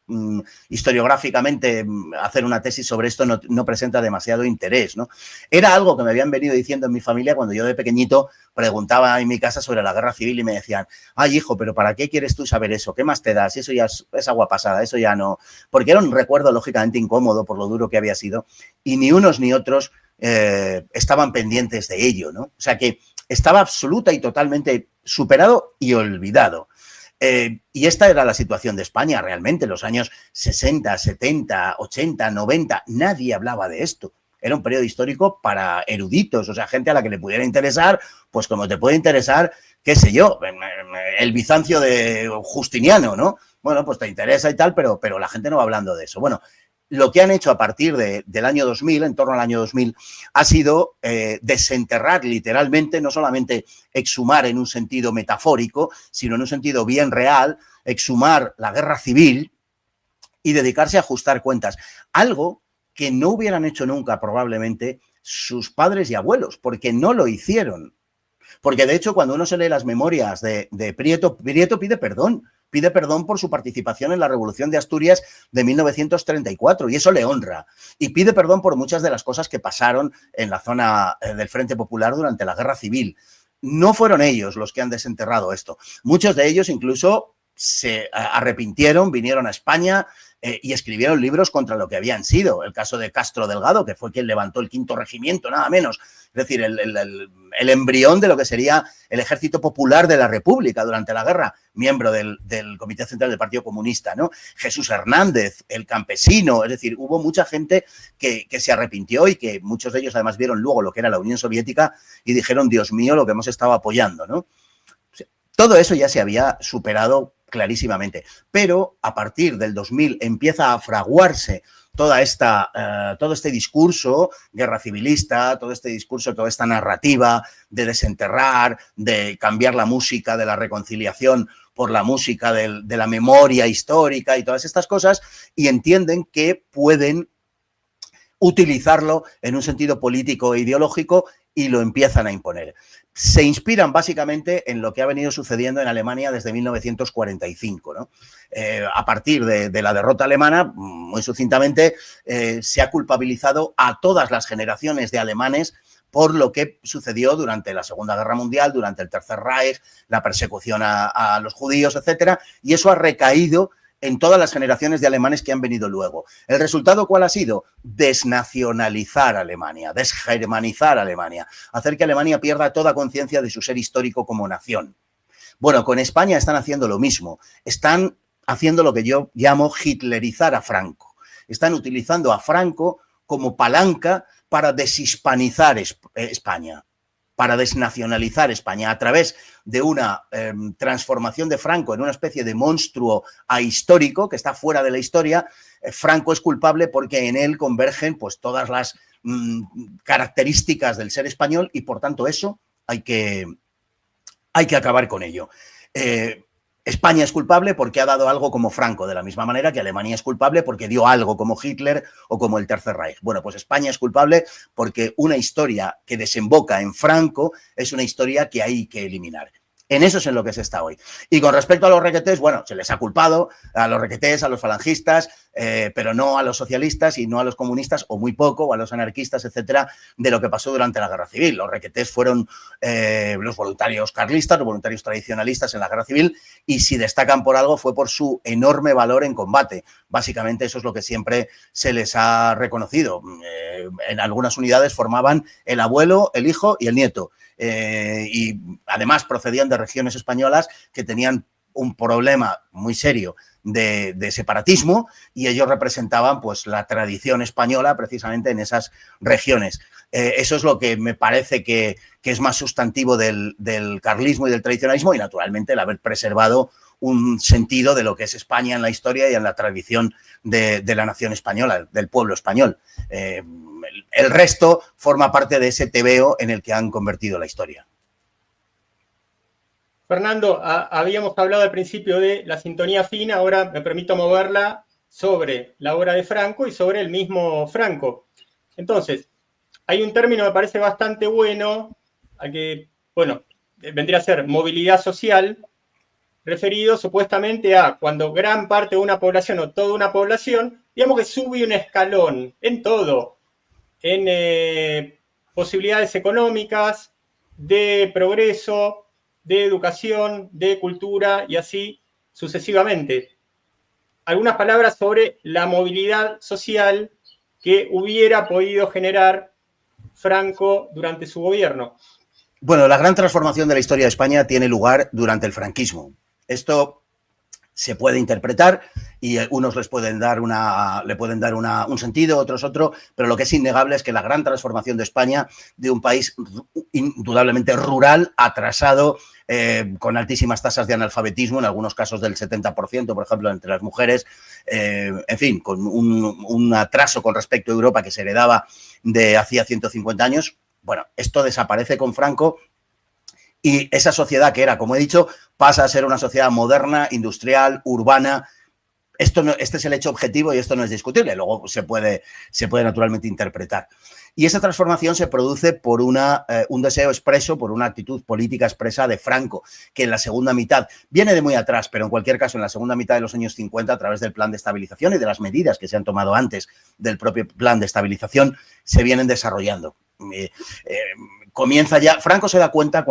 historiográficamente hacer una tesis sobre esto no presenta demasiado interés, ¿no? Era algo que me habían venido diciendo en mi familia cuando yo de pequeñito preguntaba en mi casa sobre la guerra civil y me decían, ay hijo, pero ¿para qué quieres tú saber eso? ¿Qué más te das? Eso ya es agua pasada, eso ya no... Porque era un recuerdo lógicamente incómodo por lo duro que había sido y ni unos ni otros estaban pendientes de ello, ¿no? O sea que estaba absoluta y totalmente superado y olvidado. Y esta era la situación de España realmente en los años 60, 70, 80, 90. Nadie hablaba de esto. Era un periodo histórico para eruditos, o sea, gente a la que le pudiera interesar, pues como te puede interesar, qué sé yo, el Bizancio de Justiniano, ¿no? Bueno, pues te interesa y tal, pero la gente no va hablando de eso. Bueno, lo que han hecho a partir del año 2000, en torno al año 2000, ha sido desenterrar literalmente, no solamente exhumar en un sentido metafórico, sino en un sentido bien real, exhumar la guerra civil y dedicarse a ajustar cuentas. Algo que no hubieran hecho nunca probablemente sus padres y abuelos, porque no lo hicieron. Porque de hecho cuando uno se lee las memorias de Prieto, Prieto pide perdón por su participación en la Revolución de Asturias de 1934 y eso le honra. Y pide perdón por muchas de las cosas que pasaron en la zona del Frente Popular durante la Guerra Civil. No fueron ellos los que han desenterrado esto. Muchos de ellos incluso se arrepintieron, vinieron a España y escribieron libros contra lo que habían sido. El caso de Castro Delgado, que fue quien levantó el 5º Regimiento, nada menos. Es decir, el embrión de lo que sería el Ejército Popular de la República durante la guerra, miembro del Comité Central del Partido Comunista, ¿no? Jesús Hernández, el campesino, es decir, hubo mucha gente que se arrepintió y que muchos de ellos además vieron luego lo que era la Unión Soviética y dijeron, Dios mío, lo que hemos estado apoyando, ¿no? Todo eso ya se había superado clarísimamente, pero a partir del 2000 empieza a fraguarse todo este discurso guerra civilista, todo este discurso, toda esta narrativa de desenterrar, de cambiar la música de la reconciliación por la música de la memoria histórica y todas estas cosas, y entienden que pueden utilizarlo en un sentido político e ideológico y lo empiezan a imponer. Se inspiran básicamente en lo que ha venido sucediendo en Alemania desde 1945, ¿no? A partir de la derrota alemana, muy sucintamente, se ha culpabilizado a todas las generaciones de alemanes por lo que sucedió durante la Segunda Guerra Mundial, durante el Tercer Reich, la persecución a los judíos, etcétera, y eso ha recaído en todas las generaciones de alemanes que han venido luego. ¿El resultado cuál ha sido? Desnacionalizar Alemania, desgermanizar Alemania, hacer que Alemania pierda toda conciencia de su ser histórico como nación. Bueno, con España están haciendo lo mismo. Están haciendo lo que yo llamo hitlerizar a Franco. Están utilizando a Franco como palanca para deshispanizar España, para desnacionalizar España a través de una transformación de Franco en una especie de monstruo ahistórico que está fuera de la historia. Franco es culpable porque en él convergen pues todas las características del ser español y por tanto eso hay que acabar con ello. España es culpable porque ha dado algo como Franco, de la misma manera que Alemania es culpable porque dio algo como Hitler o como el Tercer Reich. Bueno, pues España es culpable porque una historia que desemboca en Franco es una historia que hay que eliminar. En eso es en lo que se está hoy. Y con respecto a los requetés, bueno, se les ha culpado a los requetés, a los falangistas, pero no a los socialistas y no a los comunistas, o muy poco, o a los anarquistas, etcétera, de lo que pasó durante la Guerra Civil. Los requetés fueron los voluntarios carlistas, los voluntarios tradicionalistas en la Guerra Civil, y si destacan por algo fue por su enorme valor en combate. Básicamente eso es lo que siempre se les ha reconocido. En algunas unidades formaban el abuelo, el hijo y el nieto. Y además procedían de regiones españolas que tenían un problema muy serio de separatismo, y ellos representaban pues la tradición española precisamente en esas regiones. Eso es lo que me parece que es más sustantivo del carlismo y del tradicionalismo, y naturalmente el haber preservado un sentido de lo que es España en la historia y en la tradición de la nación española, del pueblo español. El resto forma parte de ese tebeo en el que han convertido la historia. Fernando, habíamos hablado al principio de la sintonía fina, ahora me permito moverla sobre la obra de Franco y sobre el mismo Franco. Entonces, hay un término que me parece bastante bueno, a que, bueno, vendría a ser movilidad social, referido supuestamente a cuando gran parte de una población o toda una población, digamos que sube un escalón en todo, en posibilidades económicas, de progreso, de educación, de cultura y así sucesivamente. Algunas palabras sobre la movilidad social que hubiera podido generar Franco durante su gobierno. Bueno, la gran transformación de la historia de España tiene lugar durante el franquismo. Esto se puede interpretar y unos le pueden dar un sentido, otros otro, pero lo que es innegable es que la gran transformación de España, de un país indudablemente rural, atrasado, con altísimas tasas de analfabetismo, en algunos casos del 70%, por ejemplo, entre las mujeres, en fin, con un atraso con respecto a Europa que se heredaba de hacía 150 años. Bueno, esto desaparece con Franco. Y esa sociedad que era, como he dicho, pasa a ser una sociedad moderna, industrial, urbana. Este es el hecho objetivo y esto no es discutible. Luego se puede naturalmente interpretar. Y esa transformación se produce por un deseo expreso, por una actitud política expresa de Franco, que en la segunda mitad, viene de muy atrás, pero en cualquier caso en la segunda mitad de los años 50, a través del plan de estabilización y de las medidas que se han tomado antes del propio plan de estabilización, se vienen desarrollando. Comienza ya, Franco se da cuenta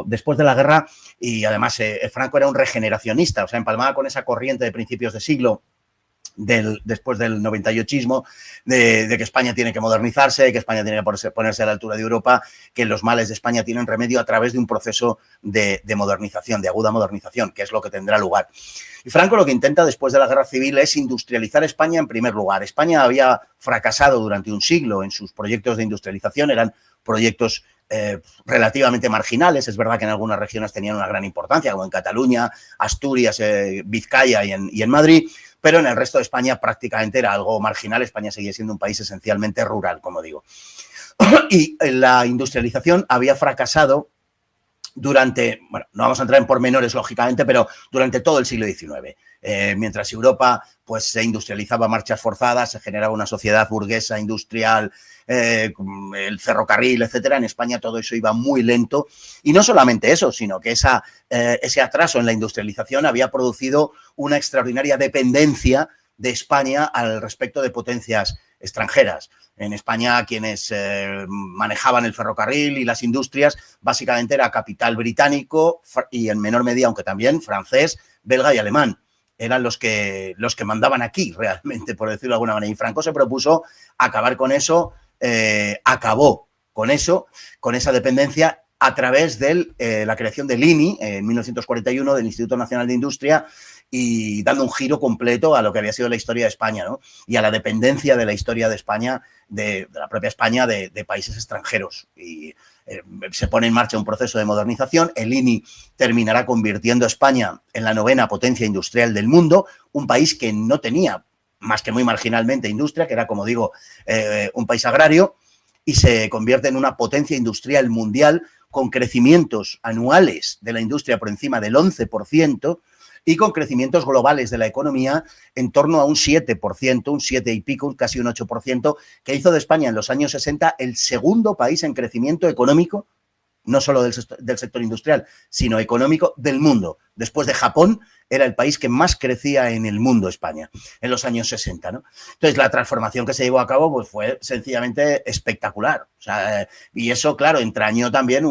después de la guerra, y además Franco era un regeneracionista, o sea, empalmaba con esa corriente de principios de siglo, después del 98ismo, de que España tiene que modernizarse, que España tiene que ponerse a la altura de Europa, que los males de España tienen remedio a través de un proceso de modernización, de aguda modernización, que es lo que tendrá lugar. Y Franco lo que intenta después de la Guerra Civil es industrializar España en primer lugar. España había fracasado durante un siglo en sus proyectos de industrialización, eran proyectos relativamente marginales. Es verdad que en algunas regiones tenían una gran importancia, como en Cataluña, Asturias, Vizcaya y en Madrid, pero en el resto de España prácticamente era algo marginal. España seguía siendo un país esencialmente rural, como digo. Y la industrialización había fracasado durante, bueno, no vamos a entrar en pormenores, lógicamente, pero durante todo el siglo XIX. Mientras Europa pues se industrializaba a marchas forzadas, se generaba una sociedad burguesa, industrial, el ferrocarril, etcétera. En España todo eso iba muy lento, y no solamente eso, sino que ese atraso en la industrialización había producido una extraordinaria dependencia de España al respecto de potencias extranjeras. En España quienes manejaban el ferrocarril y las industrias básicamente era capital británico y en menor medida, aunque también francés, belga y alemán. Eran los que mandaban aquí realmente, por decirlo de alguna manera. Y Franco se propuso acabar con eso, acabó con eso, con esa dependencia, a través de la creación del INI en 1941, del Instituto Nacional de Industria, y dando un giro completo a lo que había sido la historia de España, ¿no? Y a la dependencia de la historia de España, de la propia España, de países extranjeros. Y se pone en marcha un proceso de modernización. El INI terminará convirtiendo a España en la 9ª potencia industrial del mundo, un país que no tenía más que muy marginalmente industria, que era, como digo, un país agrario, y se convierte en una potencia industrial mundial con crecimientos anuales de la industria por encima del 11%, y con crecimientos globales de la economía en torno a un 7%, un 7 y pico, casi un 8%, que hizo de España en los años 60 el segundo país en crecimiento económico no solo del sector industrial, sino económico del mundo. Después de Japón, era el país que más crecía en el mundo, España, en los años 60, ¿no? Entonces, la transformación que se llevó a cabo pues, fue sencillamente espectacular. O sea, y eso, claro, entrañó también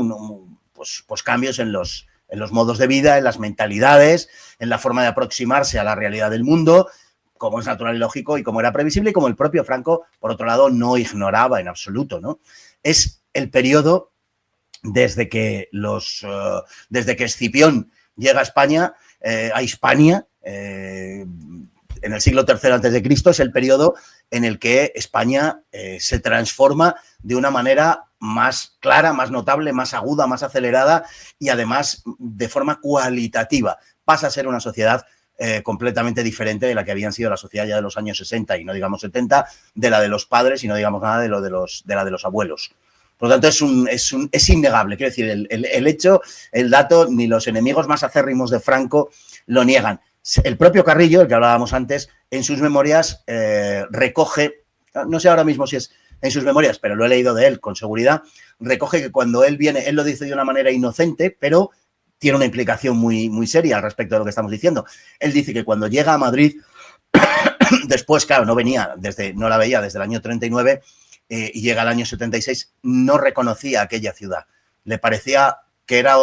pues cambios en los modos de vida, en las mentalidades, en la forma de aproximarse a la realidad del mundo, como es natural y lógico y como era previsible y como el propio Franco, por otro lado, no ignoraba en absoluto, ¿no? Es el periodo desde que Escipión llega a España, a Hispania, en el siglo III a.C., es el periodo en el que España se transforma de una manera más clara, más notable, más aguda, más acelerada y además de forma cualitativa. Pasa a ser una sociedad completamente diferente de la que habían sido la sociedad ya de los años 60 y no digamos 70, de la de los padres y no digamos nada de la de los abuelos. Por lo tanto, es innegable. Quiero decir, el hecho, el dato, ni los enemigos más acérrimos de Franco lo niegan. El propio Carrillo, el que hablábamos antes, en sus memorias recoge, no sé ahora mismo si es en sus memorias, pero lo he leído de él con seguridad, recoge que cuando él viene, él lo dice de una manera inocente, pero tiene una implicación muy, muy seria al respecto de lo que estamos diciendo. Él dice que cuando llega a Madrid, después, claro, no la veía desde el año 39, y llega al año 76, no reconocía aquella ciudad. Le parecía que era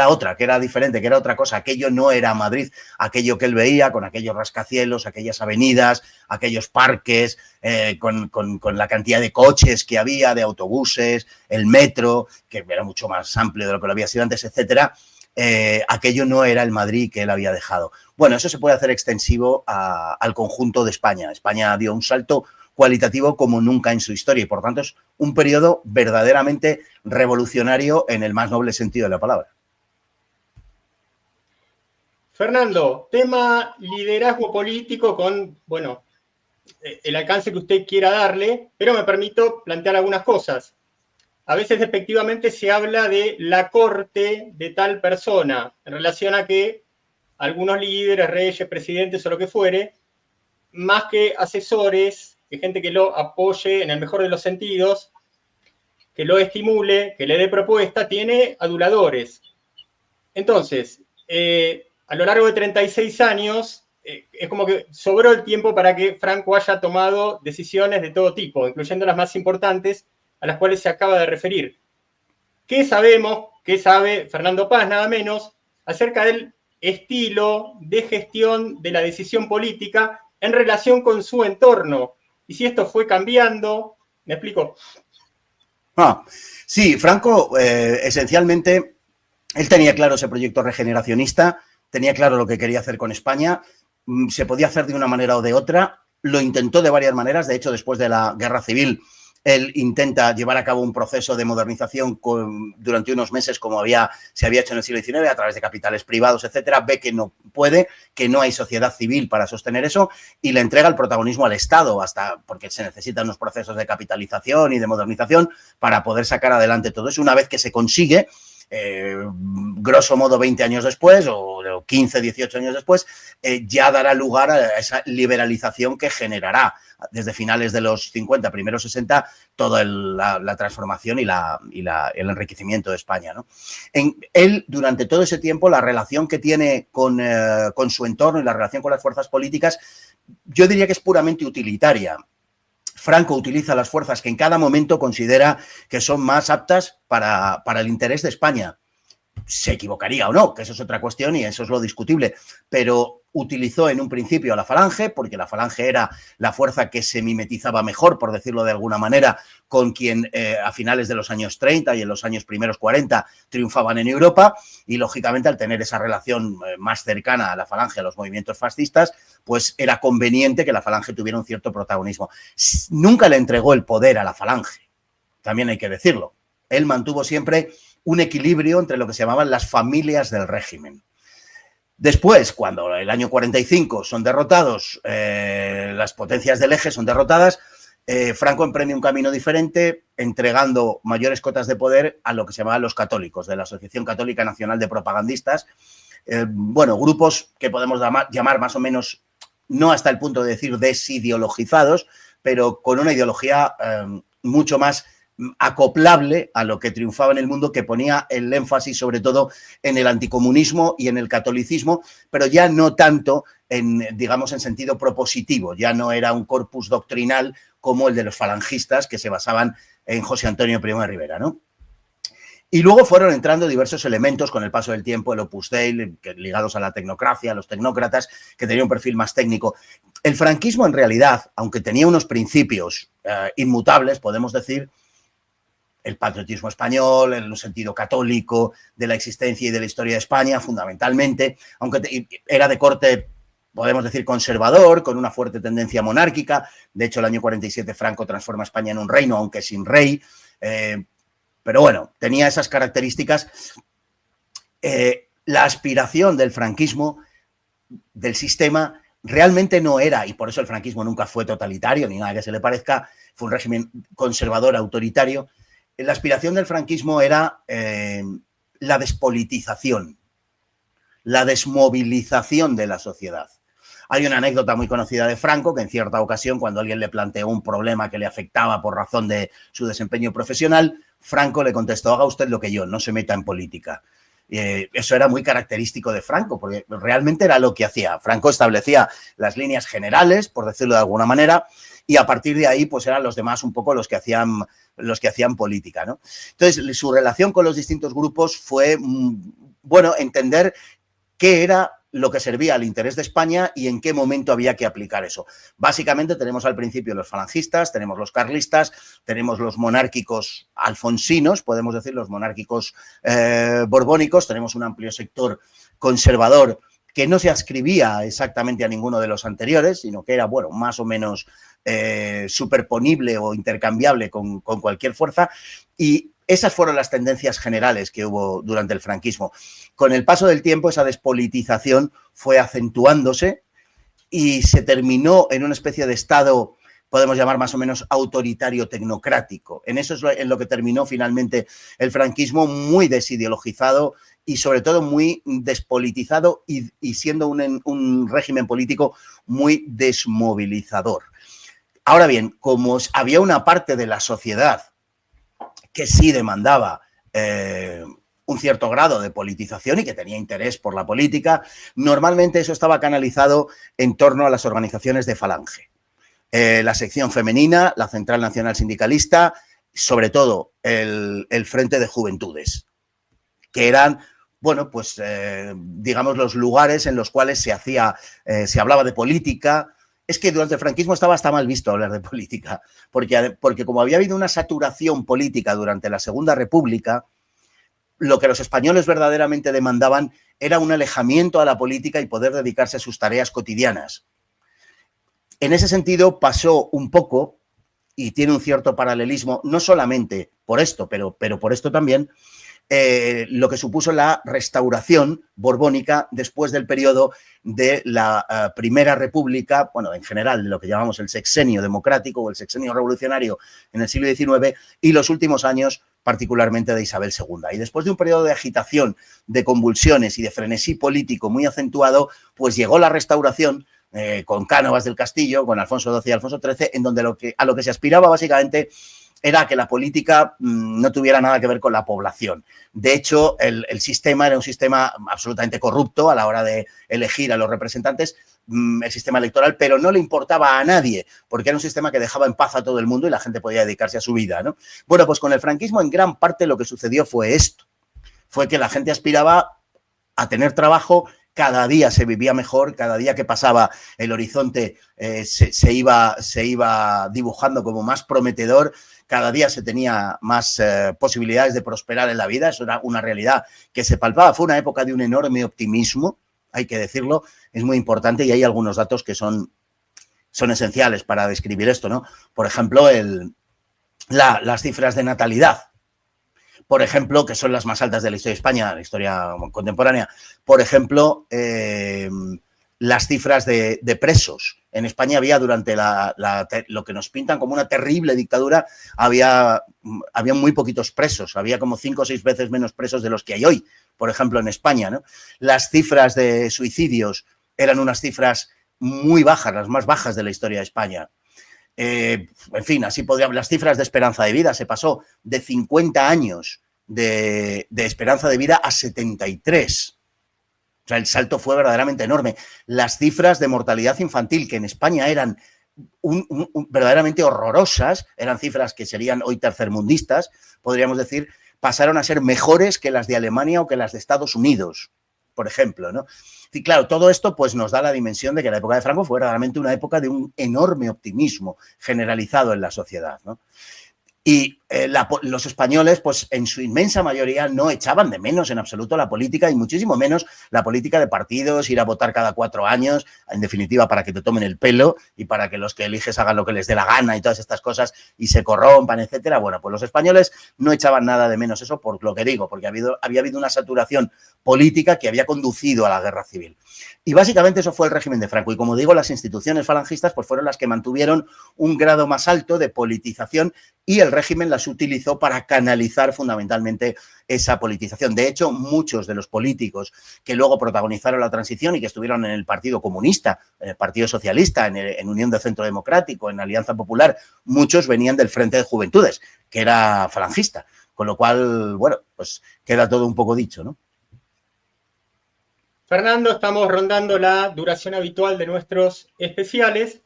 otra, que era diferente, que era otra cosa. Aquello no era Madrid, aquello que él veía con aquellos rascacielos, aquellas avenidas, aquellos parques, con la cantidad de coches que había, de autobuses, el metro, que era mucho más amplio de lo que lo había sido antes, etcétera. Aquello no era el Madrid que él había dejado. Bueno, eso se puede hacer extensivo al conjunto de España. España dio un salto cualitativo como nunca en su historia y por tanto es un periodo verdaderamente revolucionario en el más noble sentido de la palabra. Fernando, tema liderazgo político con, bueno, el alcance que usted quiera darle, pero me permito plantear algunas cosas. A veces despectivamente se habla de la corte de tal persona en relación a que algunos líderes, reyes, presidentes o lo que fuere, más que asesores, que gente que lo apoye en el mejor de los sentidos, que lo estimule, que le dé propuesta, tiene aduladores. Entonces, a lo largo de 36 años, es como que sobró el tiempo para que Franco haya tomado decisiones de todo tipo, incluyendo las más importantes, a las cuales se acaba de referir. ¿Qué sabemos, qué sabe Fernando Paz, nada menos, acerca del estilo de gestión de la decisión política en relación con su entorno? Y si esto fue cambiando, ¿me explico? Sí, Franco, esencialmente, él tenía claro ese proyecto regeneracionista, tenía claro lo que quería hacer con España, se podía hacer de una manera o de otra, lo intentó de varias maneras, de hecho, después de la Guerra Civil, él intenta llevar a cabo un proceso de modernización durante unos meses como se había hecho en el siglo XIX a través de capitales privados, etcétera, ve que no puede, que no hay sociedad civil para sostener eso y le entrega el protagonismo al Estado, porque se necesitan unos procesos de capitalización y de modernización para poder sacar adelante todo eso. Una vez que se consigue, grosso modo 20 años después o 15, 18 años después, ya dará lugar a esa liberalización que generará desde finales de los 50, primeros 60, toda la transformación y el enriquecimiento de España, ¿no? Él, durante todo ese tiempo, la relación que tiene con su entorno y la relación con las fuerzas políticas, yo diría que es puramente utilitaria. Franco utiliza las fuerzas que en cada momento considera que son más aptas para el interés de España. Se equivocaría o no, que eso es otra cuestión y eso es lo discutible, pero utilizó en un principio a la Falange, porque la Falange era la fuerza que se mimetizaba mejor, por decirlo de alguna manera, con quien a finales de los años 30 y en los años primeros 40 triunfaban en Europa y, lógicamente, al tener esa relación más cercana a la Falange, a los movimientos fascistas, pues era conveniente que la Falange tuviera un cierto protagonismo. Nunca le entregó el poder a la Falange, también hay que decirlo. Él mantuvo siempre un equilibrio entre lo que se llamaban las familias del régimen. Después, cuando el año 45 son derrotados, las potencias del eje son derrotadas, Franco emprende un camino diferente, entregando mayores cotas de poder a lo que se llamaban los católicos, de la Asociación Católica Nacional de Propagandistas, grupos que podemos llamar más o menos, no hasta el punto de decir desideologizados, pero con una ideología mucho más acoplable a lo que triunfaba en el mundo, que ponía el énfasis sobre todo en el anticomunismo y en el catolicismo, pero ya no tanto en, digamos, en sentido propositivo, ya no era un corpus doctrinal como el de los falangistas que se basaban en José Antonio Primo de Rivera, ¿no? Y luego fueron entrando diversos elementos con el paso del tiempo, el Opus Dei, ligados a la tecnocracia, a los tecnócratas, que tenían un perfil más técnico. El franquismo, en realidad, aunque tenía unos principios inmutables, podemos decir, el patriotismo español, en un sentido católico de la existencia y de la historia de España, fundamentalmente, aunque era de corte, podemos decir, conservador, con una fuerte tendencia monárquica. De hecho, el año 47 Franco transforma a España en un reino, aunque sin rey. Pero bueno, tenía esas características. La aspiración del franquismo, del sistema, realmente no era, y por eso el franquismo nunca fue totalitario, ni nada que se le parezca, fue un régimen conservador, autoritario. La aspiración del franquismo era la despolitización, la desmovilización de la sociedad. Hay una anécdota muy conocida de Franco, que en cierta ocasión, cuando alguien le planteó un problema que le afectaba por razón de su desempeño profesional, Franco le contestó: haga usted lo que yo, no se meta en política. Eso era muy característico de Franco, porque realmente era lo que hacía. Franco establecía las líneas generales, por decirlo de alguna manera, y a partir de ahí, pues eran los demás un poco los que hacían política, ¿no? Entonces, su relación con los distintos grupos fue, bueno, entender qué era lo que servía al interés de España y en qué momento había que aplicar eso. Básicamente tenemos al principio los falangistas, tenemos los carlistas, tenemos los monárquicos alfonsinos, podemos decir los monárquicos borbónicos, tenemos un amplio sector conservador que no se adscribía exactamente a ninguno de los anteriores, sino que era, bueno, más o menos superponible o intercambiable con cualquier fuerza, y esas fueron las tendencias generales que hubo durante el franquismo. Con el paso del tiempo, esa despolitización fue acentuándose y se terminó en una especie de estado, podemos llamar más o menos autoritario tecnocrático. En eso es en lo que terminó finalmente el franquismo, muy desideologizado y sobre todo muy despolitizado y siendo un régimen político muy desmovilizador. Ahora bien, como había una parte de la sociedad que sí demandaba un cierto grado de politización y que tenía interés por la política, normalmente eso estaba canalizado en torno a las organizaciones de falange. La sección femenina, la Central Nacional Sindicalista, sobre todo el Frente de Juventudes, que eran, bueno, pues digamos los lugares en los cuales se hablaba de política. Es que durante el franquismo estaba hasta mal visto hablar de política, porque como había habido una saturación política durante la Segunda República, lo que los españoles verdaderamente demandaban era un alejamiento a la política y poder dedicarse a sus tareas cotidianas. En ese sentido pasó un poco, y tiene un cierto paralelismo, no solamente por esto, pero por esto también, lo que supuso la restauración borbónica después del periodo de la Primera República, bueno, en general de lo que llamamos el sexenio democrático o el sexenio revolucionario en el siglo XIX y los últimos años particularmente de Isabel II. Y después de un periodo de agitación, de convulsiones y de frenesí político muy acentuado, pues llegó la restauración con Cánovas del Castillo, con Alfonso XII y Alfonso XIII, en donde a lo que se aspiraba básicamente era que la política no tuviera nada que ver con la población. De hecho, el sistema era un sistema absolutamente corrupto a la hora de elegir a los representantes, el sistema electoral, pero no le importaba a nadie, porque era un sistema que dejaba en paz a todo el mundo y la gente podía dedicarse a su vida, ¿no? Bueno, pues con el franquismo en gran parte lo que sucedió fue esto, fue que la gente aspiraba a tener trabajo. Cada día se vivía mejor, cada día que pasaba el horizonte se iba dibujando como más prometedor, cada día se tenía más posibilidades de prosperar en la vida, eso era una realidad que se palpaba. Fue una época de un enorme optimismo, hay que decirlo, es muy importante y hay algunos datos que son esenciales para describir esto, ¿no? Por ejemplo, las cifras de natalidad. Por ejemplo, que son las más altas de la historia de España, la historia contemporánea. Por ejemplo, las cifras de presos. En España había durante lo que nos pintan como una terrible dictadura, había muy poquitos presos, había como 5 o 6 veces menos presos de los que hay hoy, por ejemplo, en España, ¿no? Las cifras de suicidios eran unas cifras muy bajas, las más bajas de la historia de España. En fin, así podríamos, las cifras de esperanza de vida, se pasó de 50 años de esperanza de vida a 73. O sea, el salto fue verdaderamente enorme. Las cifras de mortalidad infantil, que en España eran verdaderamente horrorosas, eran cifras que serían hoy tercermundistas, podríamos decir, pasaron a ser mejores que las de Alemania o que las de Estados Unidos, por ejemplo, ¿no? Y claro, todo esto pues nos da la dimensión de que la época de Franco fue verdaderamente una época de un enorme optimismo generalizado en la sociedad, ¿no? Y los españoles, pues en su inmensa mayoría, no echaban de menos en absoluto la política y muchísimo menos la política de partidos, ir a votar cada 4 años, en definitiva, para que te tomen el pelo y para que los que eliges hagan lo que les dé la gana y todas estas cosas y se corrompan, etcétera. Bueno, pues los españoles no echaban nada de menos eso por lo que digo, porque había habido una saturación política que había conducido a la guerra civil. Y básicamente eso fue el régimen de Franco. Y como digo, las instituciones falangistas pues fueron las que mantuvieron un grado más alto de politización y el régimen las utilizó para canalizar fundamentalmente esa politización. De hecho, muchos de los políticos que luego protagonizaron la transición y que estuvieron en el Partido Comunista, en el Partido Socialista, en Unión de Centro Democrático, en Alianza Popular, muchos venían del Frente de Juventudes, que era falangista. Con lo cual, bueno, pues queda todo un poco dicho, ¿no? Fernando, estamos rondando la duración habitual de nuestros especiales,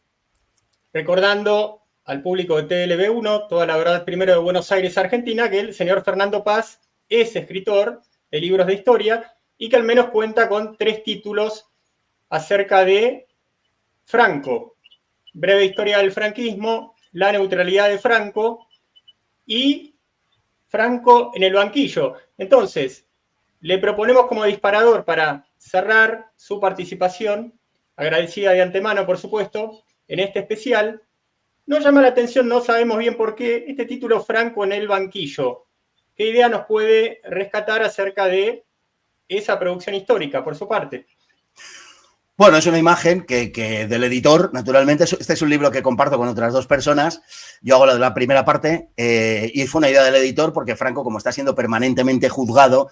recordando al público de TLB1, toda la verdad primero de Buenos Aires, Argentina, que el señor Fernando Paz es escritor de libros de historia y que al menos cuenta con 3 títulos acerca de Franco: Breve historia del franquismo, La neutralidad de Franco y Franco en el banquillo. Entonces, le proponemos como disparador para cerrar su participación, agradecida de antemano, por supuesto, en este especial. Nos llama la atención, no sabemos bien por qué, este título Franco en el banquillo. ¿Qué idea nos puede rescatar acerca de esa producción histórica, por su parte? Bueno, es una imagen que del editor, naturalmente. Este es un libro que comparto con otras 2 personas. Yo hago la primera parte y fue una idea del editor porque Franco, como está siendo permanentemente juzgado,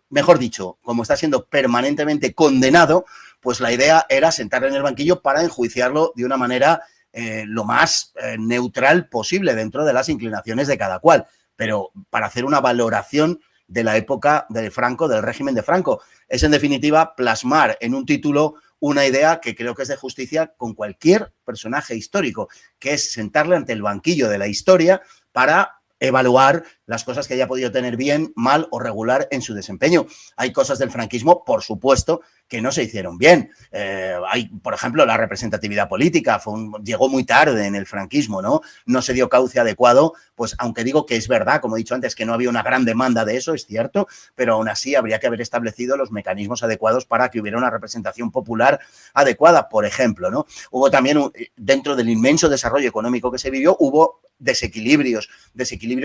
mejor dicho, como está siendo permanentemente condenado, pues la idea era sentarle en el banquillo para enjuiciarlo de una manera lo más neutral posible dentro de las inclinaciones de cada cual, pero para hacer una valoración de la época de Franco, del régimen de Franco. Es, en definitiva, plasmar en un título una idea que creo que es de justicia con cualquier personaje histórico, que es sentarle ante el banquillo de la historia para evaluar las cosas que haya podido tener bien, mal o regular en su desempeño. Hay cosas del franquismo, por supuesto, que no se hicieron bien. Hay, por ejemplo, la representatividad política, llegó muy tarde en el franquismo, ¿no? No se dio cauce adecuado, pues aunque digo que es verdad, como he dicho antes, que no había una gran demanda de eso, es cierto, pero aún así habría que haber establecido los mecanismos adecuados para que hubiera una representación popular adecuada, por ejemplo, ¿no? Hubo también, dentro del inmenso desarrollo económico que se vivió, hubo desequilibrios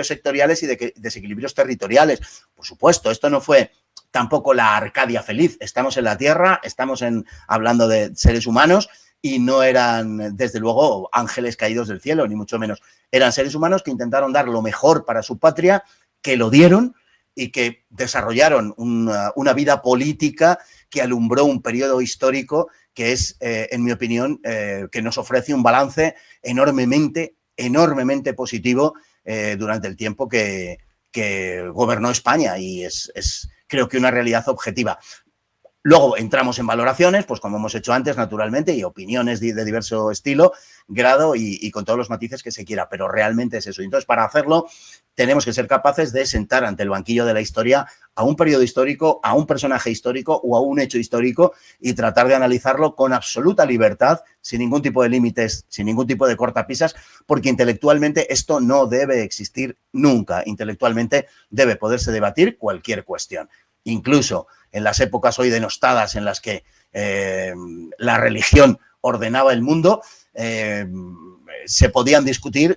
sectoriales y desequilibrios territoriales. Por supuesto, esto no fue tampoco la Arcadia feliz. Estamos en la Tierra, estamos hablando de seres humanos y no eran, desde luego, ángeles caídos del cielo, ni mucho menos. Eran seres humanos que intentaron dar lo mejor para su patria, que lo dieron y que desarrollaron una vida política que alumbró un periodo histórico que es, en mi opinión, que nos ofrece un balance enormemente positivo durante el tiempo que gobernó España, y es creo que una realidad objetiva. Luego entramos en valoraciones, pues como hemos hecho antes, naturalmente, y opiniones de diverso estilo, grado y con todos los matices que se quiera, pero realmente es eso. Entonces, para hacerlo, tenemos que ser capaces de sentar ante el banquillo de la historia a un periodo histórico, a un personaje histórico o a un hecho histórico y tratar de analizarlo con absoluta libertad, sin ningún tipo de límites, sin ningún tipo de cortapisas, porque intelectualmente esto no debe existir nunca. Intelectualmente debe poderse debatir cualquier cuestión. Incluso en las épocas hoy denostadas en las que la religión ordenaba el mundo, se podía discutir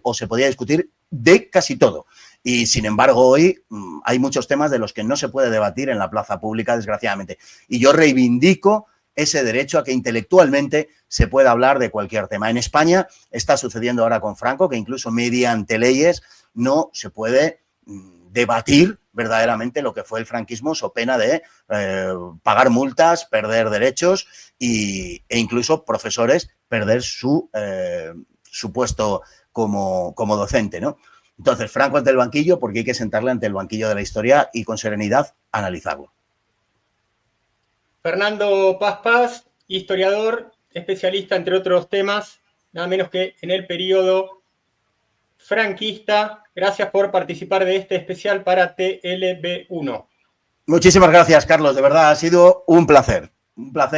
de casi todo. Y, sin embargo, hoy hay muchos temas de los que no se puede debatir en la plaza pública, desgraciadamente. Y yo reivindico ese derecho a que intelectualmente se pueda hablar de cualquier tema. En España está sucediendo ahora con Franco que incluso mediante leyes no se puede debatir verdaderamente lo que fue el franquismo, so pena de pagar multas, perder derechos e incluso profesores perder su su puesto como docente, ¿no? Entonces, Franco ante el banquillo, porque hay que sentarle ante el banquillo de la historia y con serenidad analizarlo. Fernando Paz, historiador, especialista, entre otros temas, nada menos que en el periodo franquista. Gracias por participar de este especial para TLB1. Muchísimas gracias, Carlos. De verdad, ha sido un placer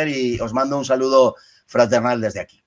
y os mando un saludo fraternal desde aquí.